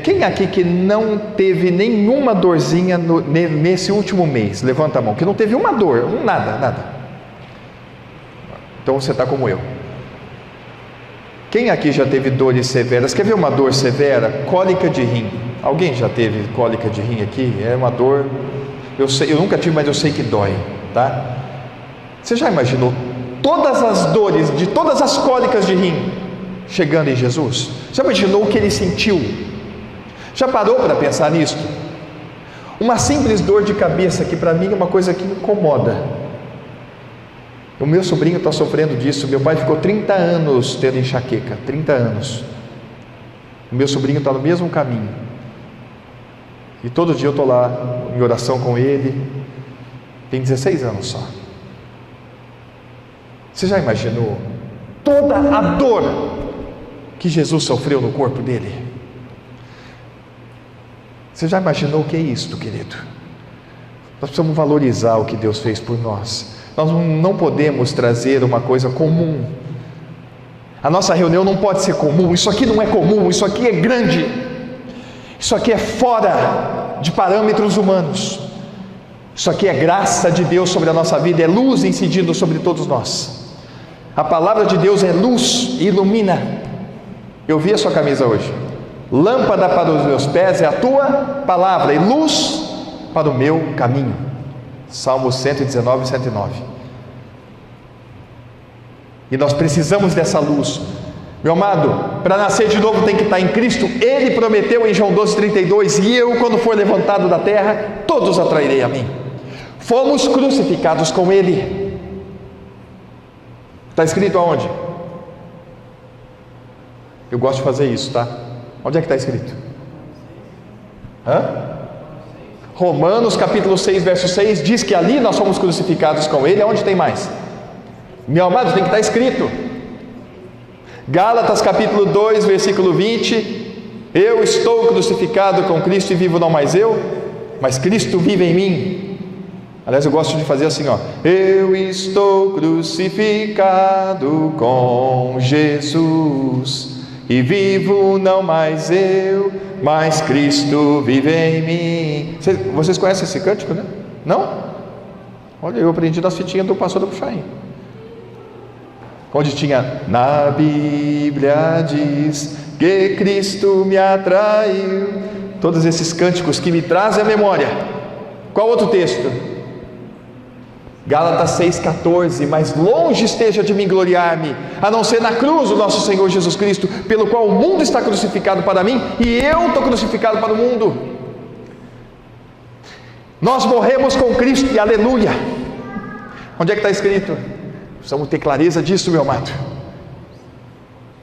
Quem aqui que não teve nenhuma dorzinha nesse último mês? Levanta a mão. Que não teve uma dor, nada. Então você está como eu. Quem aqui já teve dores severas? Quer ver uma dor severa? Cólica de rim. Alguém já teve cólica de rim aqui? É uma dor, eu nunca tive, mas eu sei que dói, tá? Você já imaginou todas as dores de todas as cólicas de rim chegando em Jesus? Já imaginou o que ele sentiu? Já parou para pensar nisso? Uma simples dor de cabeça, que para mim é uma coisa que me incomoda. O meu sobrinho está sofrendo disso. Meu pai ficou 30 anos tendo enxaqueca, 30 anos. O meu sobrinho está no mesmo caminho. E todo dia eu estou lá em oração com ele. Tem 16 anos só. Você já imaginou toda a dor que Jesus sofreu no corpo dele? Você já imaginou o que é isto, querido? Nós precisamos valorizar o que Deus fez por nós. Nós não podemos trazer uma coisa comum. A nossa reunião não pode ser comum. Isso aqui não é comum, isso aqui é grande. Isso aqui é fora de parâmetros humanos. Isso aqui é graça de Deus sobre a nossa vida, é luz incidindo sobre todos nós. A palavra de Deus é luz e ilumina. Eu vi a sua camisa hoje. Lâmpada para os meus pés é a tua palavra e luz para o meu caminho. Salmo 119, 109. E nós precisamos dessa luz. Meu amado, para nascer de novo tem que estar em Cristo. Ele prometeu em João 12, 32: e eu, quando for levantado da terra, todos atrairei a mim. fomos crucificados com Ele. Está escrito aonde? Eu gosto de fazer isso, tá? Onde é que está escrito? Romanos capítulo 6, verso 6, diz que ali nós fomos crucificados com Ele. Aonde tem mais? Meu amado, tem que estar escrito. Gálatas capítulo 2, versículo 20, eu estou crucificado com Cristo e vivo não mais eu, mas Cristo vive em mim. Aliás, eu gosto de fazer assim, ó. Eu estou crucificado com Jesus e vivo não mais eu, mas Cristo vive em mim. Vocês conhecem esse cântico, né? Não? Olha, eu aprendi nas fitinhas do pastor do Puxaim, onde tinha: na Bíblia diz que Cristo me atraiu. Todos esses cânticos que me trazem à memória. Qual outro texto? Gálatas 6,14, mas longe esteja de mim gloriar-me, a não ser na cruz do nosso Senhor Jesus Cristo, pelo qual o mundo está crucificado para mim, e eu estou crucificado para o mundo. Nós morremos com Cristo, e aleluia. Onde é que está escrito? Precisamos ter clareza disso, meu amado.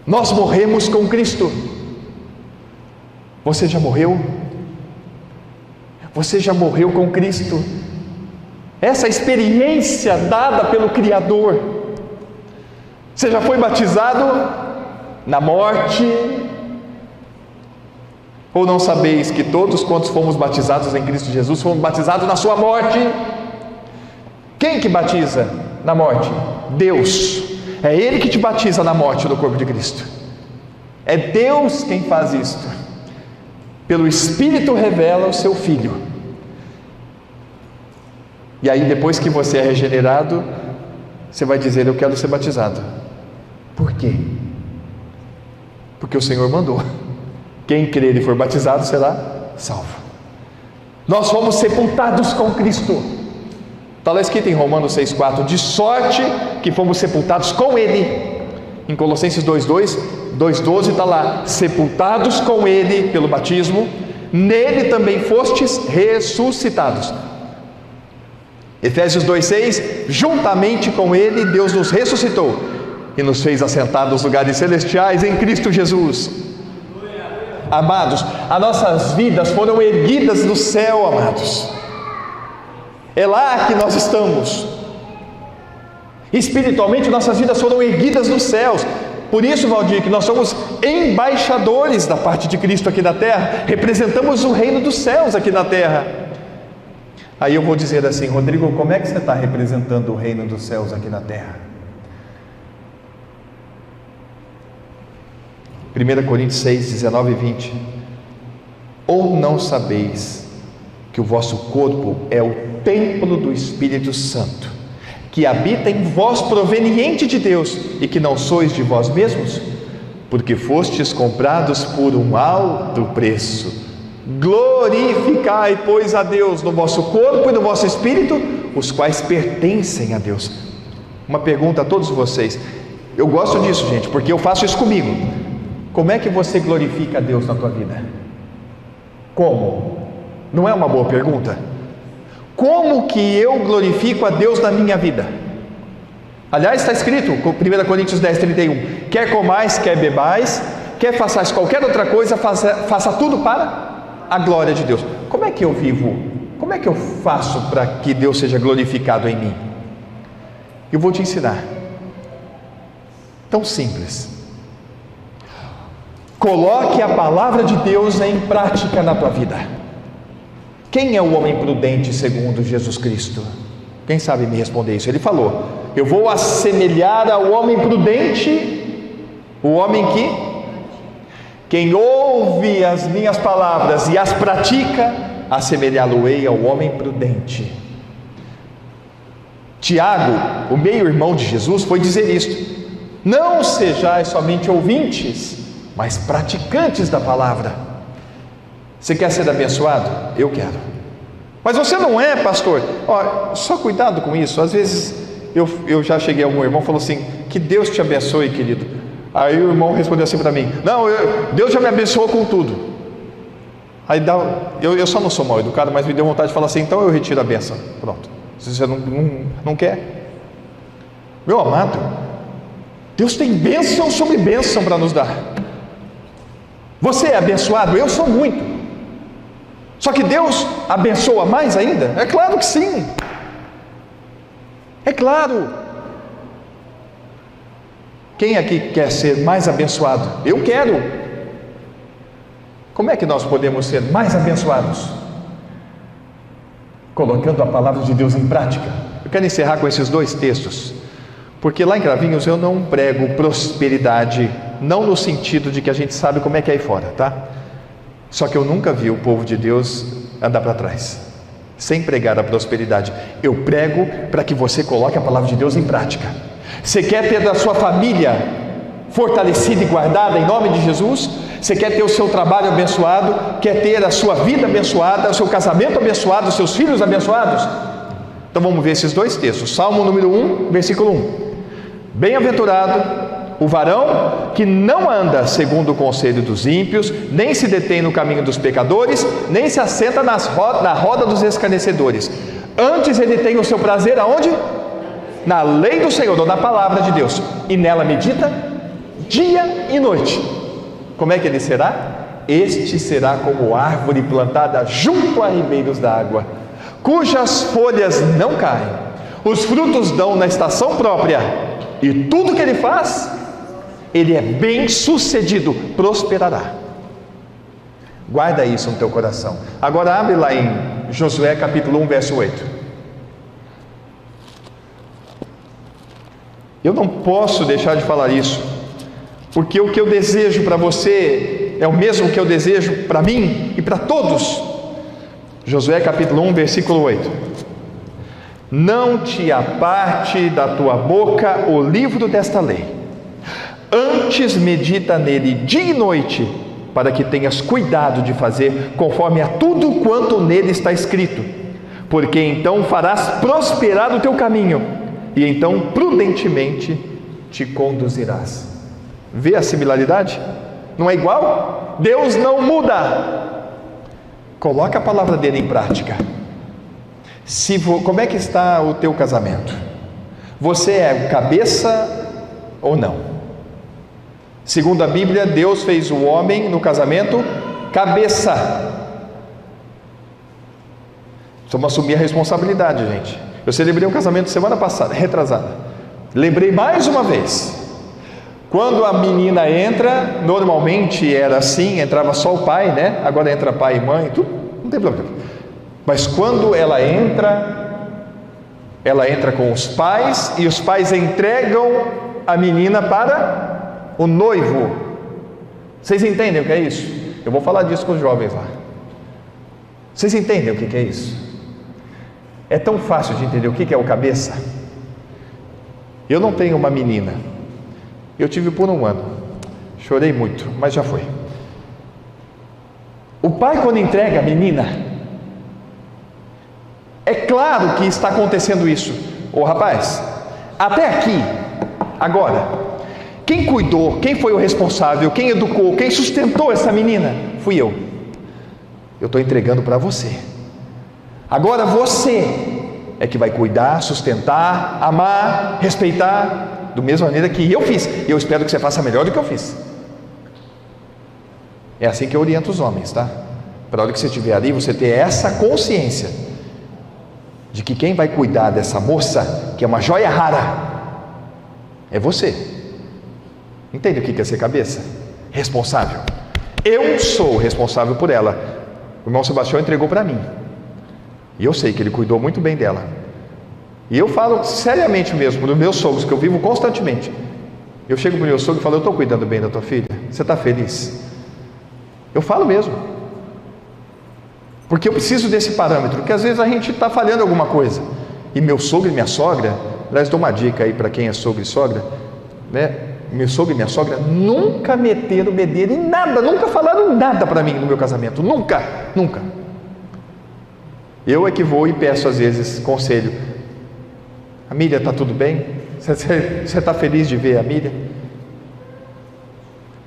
Nós morremos com Cristo. Você já morreu? Você já morreu com Cristo? Essa experiência dada pelo Criador. Você já foi batizado na morte? Ou não sabeis que todos quantos fomos batizados em Cristo Jesus, fomos batizados na sua morte? Quem que batiza na morte? Deus. É Ele que te batiza na morte do corpo de Cristo. É Deus quem faz isto. Pelo Espírito revela o seu Filho. E aí, depois que você é regenerado, você vai dizer: eu quero ser batizado. Por quê? Porque o Senhor mandou. Quem crer e for batizado será salvo. Nós fomos sepultados com Cristo. Está lá escrito em Romanos 6,4: de sorte que fomos sepultados com Ele. Em Colossenses 2,12 está lá: sepultados com Ele pelo batismo, nele também fostes ressuscitados. Efésios 2,6: juntamente com Ele Deus nos ressuscitou e nos fez assentar nos lugares celestiais em Cristo Jesus. Amados, as nossas vidas foram erguidas do céu, amados. É lá que nós estamos. Espiritualmente, nossas vidas foram erguidas dos céus. Por isso, Valdir, que nós somos embaixadores da parte de Cristo aqui na terra. Representamos o reino dos céus aqui na terra. Aí eu vou dizer assim: Rodrigo, como é que você está representando o reino dos céus aqui na terra? 1 Coríntios 6, 19 e 20. Ou não sabeis que o vosso corpo é o templo do Espírito Santo, que habita em vós, proveniente de Deus, e que não sois de vós mesmos? Porque fostes comprados por um alto preço. Glorificai, pois, a Deus no vosso corpo e no vosso espírito, os quais pertencem a Deus. Uma pergunta a todos vocês. Eu gosto disso, gente, porque eu faço isso comigo. Como é que você glorifica a Deus na tua vida? Como? Não é uma boa pergunta? Como que eu glorifico a Deus na minha vida? Aliás, está escrito, 1 Coríntios 10, 31: quer comais, quer bebais, quer façais qualquer outra coisa, faça tudo para a glória de Deus. Como é que eu vivo? Como é que eu faço para que Deus seja glorificado em mim? Eu vou te ensinar. Tão simples. Coloque a palavra de Deus em prática na tua vida. Quem é o homem prudente segundo Jesus Cristo? Quem sabe me responder isso? Ele falou: eu vou assemelhar ao homem prudente, o homem que quem ouve as minhas palavras e as pratica, assemelhá-lo-ei ao homem prudente. Tiago, o meio-irmão de Jesus, foi dizer isto: não sejais somente ouvintes, mas praticantes da palavra. Você quer ser abençoado? Eu quero. Mas você não é, pastor? Só cuidado com isso. Às vezes eu já cheguei a um irmão e falou assim: que Deus te abençoe, querido. Aí o irmão respondeu assim para mim: não, Deus já me abençoou com tudo. Aí eu só não sou mal educado, mas me deu vontade de falar assim: então eu retiro a bênção. Pronto. Se você não quer. Meu amado, Deus tem bênção sobre bênção para nos dar. Você é abençoado? Eu sou muito. Só que Deus abençoa mais ainda? É claro que sim. É claro. Quem aqui quer ser mais abençoado? Eu quero. Como é que nós podemos ser mais abençoados? Colocando a palavra de Deus em prática. Eu quero encerrar com esses 2 textos, porque lá em Cravinhos eu não prego prosperidade, não no sentido de que a gente sabe como é que é aí fora, tá? Só que eu nunca vi o povo de Deus andar para trás, sem pregar a prosperidade. Eu prego para que você coloque a palavra de Deus em prática. Você quer ter a sua família fortalecida e guardada em nome de Jesus? Você quer ter o seu trabalho abençoado? Quer ter a sua vida abençoada, o seu casamento abençoado, os seus filhos abençoados? Então vamos ver esses 2 textos. Salmo número 1, versículo 1. Bem-aventurado o varão que não anda segundo o conselho dos ímpios, nem se detém no caminho dos pecadores, nem se assenta na roda dos escarnecedores. Antes ele tem o seu prazer aonde? Na lei do Senhor, ou na palavra de Deus, e nela medita dia e noite. Como é que ele será? Este será como árvore plantada junto a ribeiros d'água, cujas folhas não caem, os frutos dão na estação própria, e tudo que ele faz, ele é bem sucedido, prosperará. Guarda isso no teu coração. Agora abre lá em Josué capítulo 1, verso 8. Eu não posso deixar de falar isso, porque o que eu desejo para você é o mesmo que eu desejo para mim e para todos. Josué capítulo 1, versículo 8. Não te aparte da tua boca o livro desta lei, antes medita nele dia e noite, para que tenhas cuidado de fazer conforme a tudo quanto nele está escrito, porque então farás prosperar o teu caminho, e então prudentemente te conduzirás. Vê a similaridade? Não é igual? Deus não muda. Coloca a palavra dele em prática. Como é que está o teu casamento? Você é cabeça ou não? Segundo a Bíblia, Deus fez o homem no casamento cabeça. Vamos assumir a responsabilidade, gente. Eu celebrei um casamento semana passada, retrasada. Lembrei mais uma vez. Quando a menina entra, normalmente era assim, entrava só o pai, né? Agora entra pai e mãe, tudo, não tem problema. Mas quando ela entra com os pais, e os pais entregam a menina para o noivo. Vocês entendem o que é isso? Eu vou falar disso com os jovens lá. Vocês entendem o que é isso? É tão fácil de entender o que é o cabeça. Eu não tenho uma menina. Eu tive por 1 ano. Chorei muito, mas já foi. O pai, quando entrega a menina, é claro que está acontecendo isso. Ô rapaz, até aqui, agora, quem cuidou, quem foi o responsável, quem educou, quem sustentou essa menina? Fui eu. Eu estou entregando para você. Agora você é que vai cuidar, sustentar, amar, respeitar, da mesma maneira que eu fiz. E eu espero que você faça melhor do que eu fiz. É assim que eu oriento os homens, tá? Para a hora que você estiver ali, você ter essa consciência de que quem vai cuidar dessa moça, que é uma joia rara, é você. Entende o que é ser cabeça? Responsável. Eu sou responsável por ela. O irmão Sebastião entregou para mim, e eu sei que ele cuidou muito bem dela. E eu falo seriamente mesmo dos meus sogros, que eu vivo constantemente. Eu chego para o meu sogro e falo: eu estou cuidando bem da tua filha? Você está feliz? Eu falo mesmo, porque eu preciso desse parâmetro, porque às vezes a gente está falhando alguma coisa. E meu sogro e minha sogra, aliás, dou uma dica aí para quem é sogro e sogra, né? Meu sogro e minha sogra nunca meteram bedelho em nada, nunca falaram nada para mim no meu casamento, nunca. Eu é que vou e peço às vezes conselho. A Mília, está tudo bem? Você está feliz de ver a Mília?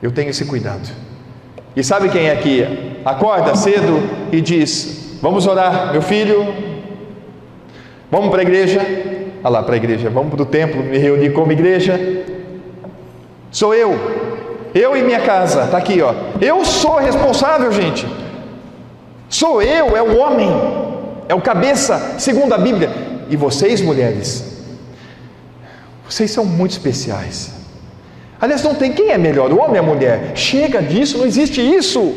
Eu tenho esse cuidado. E sabe quem é que acorda cedo e diz: vamos orar, meu filho, Vamos para a igreja? Olha lá, para a igreja. Vamos para o templo, me reunir como igreja. Sou eu e minha casa. Está aqui, ó. Eu sou responsável, gente. Sou eu, é o homem, é o cabeça, segundo a Bíblia. E vocês, mulheres, vocês são muito especiais. Aliás, não tem quem é melhor, o homem ou a mulher. Chega disso, não existe isso.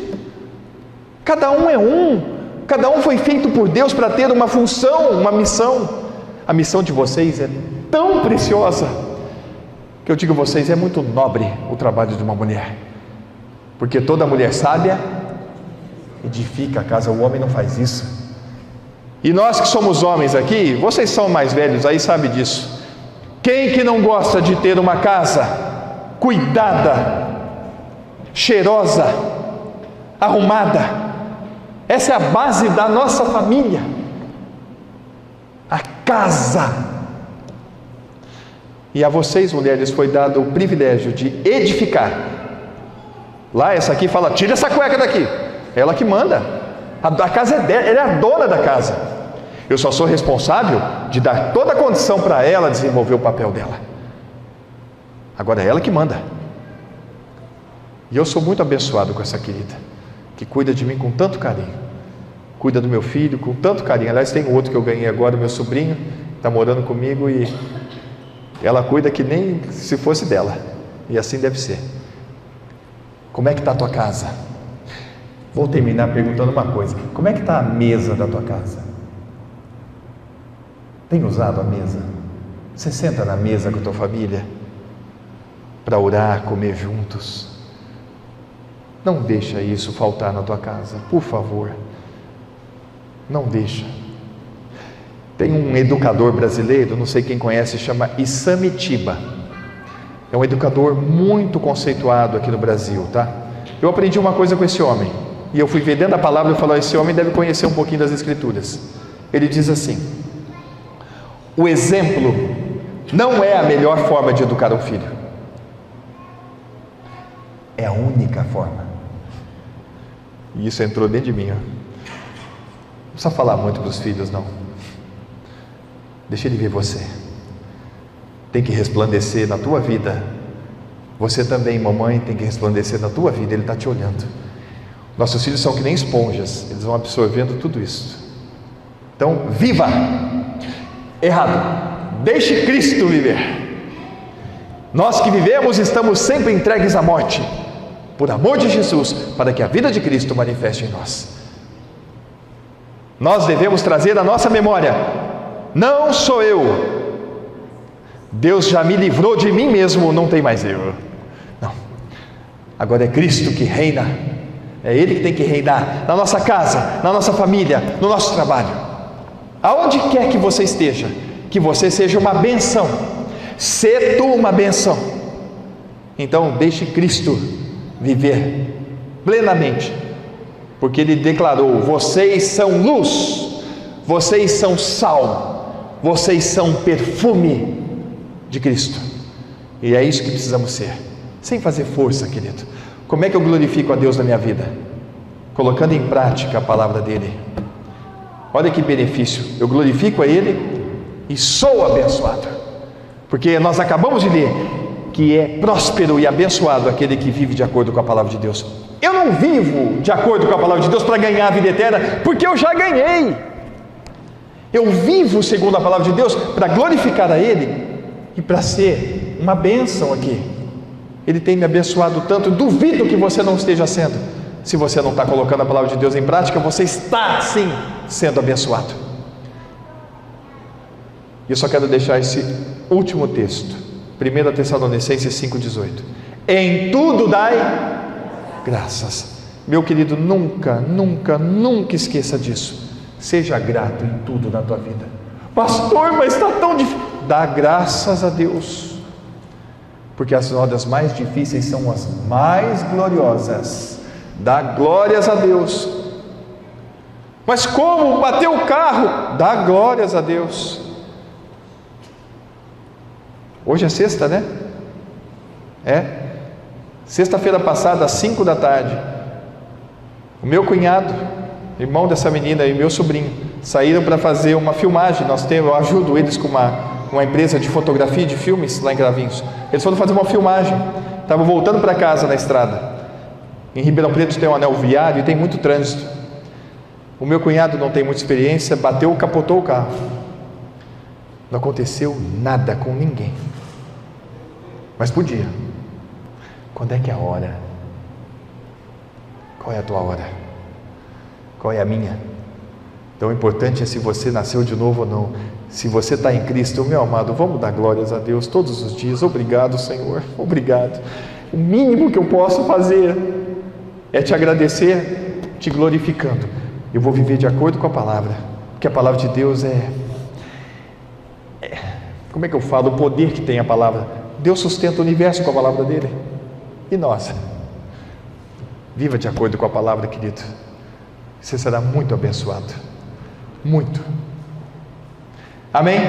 Cada um é um. Cada um foi feito por Deus para ter uma função, uma missão. A missão de vocês é tão preciosa que eu digo a vocês, é muito nobre o trabalho de uma mulher. Porque toda mulher sábia edifica a casa, o homem não faz isso. E nós que somos homens aqui, vocês são mais velhos aí, sabe disso. Quem que não gosta de ter uma casa cuidada, cheirosa, arrumada? Essa é a base da nossa família, a casa. E a vocês, mulheres, foi dado o privilégio de edificar. Lá, essa aqui fala, tira essa cueca daqui. Ela que manda, a casa é dela, ela é a dona da casa. Eu só sou responsável de dar toda a condição para ela desenvolver o papel dela. Agora é ela que manda. E eu sou muito abençoado com essa querida, que cuida de mim com tanto carinho, cuida do meu filho com tanto carinho. Aliás, tem outro que eu ganhei agora, meu sobrinho, está morando comigo, e ela cuida que nem se fosse dela, e assim deve ser. Como é que está a tua casa? Vou terminar perguntando uma coisa: como é que está a mesa da tua casa? Tem usado a mesa? Você senta na mesa com a tua família para orar, comer juntos? Não deixa isso faltar na tua casa, por favor. Não deixa. Tem um educador brasileiro, não sei quem conhece, chama Isamitiba. É um educador muito conceituado aqui no Brasil, tá? Eu aprendi uma coisa com esse homem, e eu fui ver dentro da palavra e falei, esse homem deve conhecer um pouquinho das Escrituras. Ele diz assim: o exemplo não é a melhor forma de educar um filho, é a única forma. E isso entrou dentro de mim, ó. Não precisa falar muito para os filhos, não. Deixa ele ver você. Tem que resplandecer na tua vida. Você também, mamãe, tem que resplandecer na tua vida. Ele está te olhando. Nossos filhos são que nem esponjas, eles vão absorvendo tudo isso. Então, viva! Errado. Deixe Cristo viver. Nós que vivemos estamos sempre entregues à morte, por amor de Jesus, para que a vida de Cristo manifeste em nós. Nós devemos trazer à nossa memória: não sou eu, Deus já me livrou de mim mesmo, não tem mais eu. Não, agora é Cristo que reina. É Ele que tem que reinar na nossa casa, na nossa família, no nosso trabalho. Aonde quer que você esteja, que você seja uma benção. Sê tu uma benção. Então deixe Cristo viver plenamente, porque Ele declarou: vocês são luz, vocês são sal, vocês são perfume de Cristo. E é isso que precisamos ser, sem fazer força, querido. Como é que eu glorifico a Deus na minha vida? Colocando em prática a palavra dEle. Olha que benefício, eu glorifico a Ele e sou abençoado, porque nós acabamos de ler que é próspero e abençoado aquele que vive de acordo com a palavra de Deus. Eu não vivo de acordo com a palavra de Deus para ganhar a vida eterna, porque eu já ganhei. Eu vivo segundo a palavra de Deus para glorificar a Ele e para ser uma bênção aqui. Ele tem me abençoado tanto. Duvido que você não esteja sendo. Se você não está colocando a palavra de Deus em prática, você está sim sendo abençoado. E eu só quero deixar esse último texto, 1 Tessalonicenses 5,18. Em tudo dai graças. Meu querido, nunca esqueça disso. Seja grato em tudo na tua vida. Pastor, mas está tão difícil. Dá graças a Deus, porque as horas mais difíceis são as mais gloriosas. Dá glórias a Deus. Mas como? Bateu o carro? Dá glórias a Deus. Hoje é sexta, né? Sexta-feira passada, às 5 da tarde, o meu cunhado, irmão dessa menina e meu sobrinho, saíram para fazer uma filmagem. Eu ajudo eles com uma empresa de fotografia e de filmes lá em Cravinhos. Eles foram fazer uma filmagem, estavam voltando para casa na estrada. Em Ribeirão Preto tem um anel viário e tem muito trânsito. O meu cunhado não tem muita experiência, bateu, capotou o carro. Não aconteceu nada com ninguém, mas podia. Quando é que é a hora? Qual é a tua hora? Qual é a minha? Então o importante é se você nasceu de novo ou não. Se você está em Cristo, meu amado, vamos dar glórias a Deus todos os dias. Obrigado, Senhor, obrigado. O mínimo que eu posso fazer é te agradecer, te glorificando. Eu vou viver de acordo com a palavra, porque a palavra de Deus como é que eu falo? O poder que tem a palavra. Deus sustenta o universo com a palavra dele. E nós? Viva de acordo com a palavra, querido. Você será muito abençoado. Muito. Amém?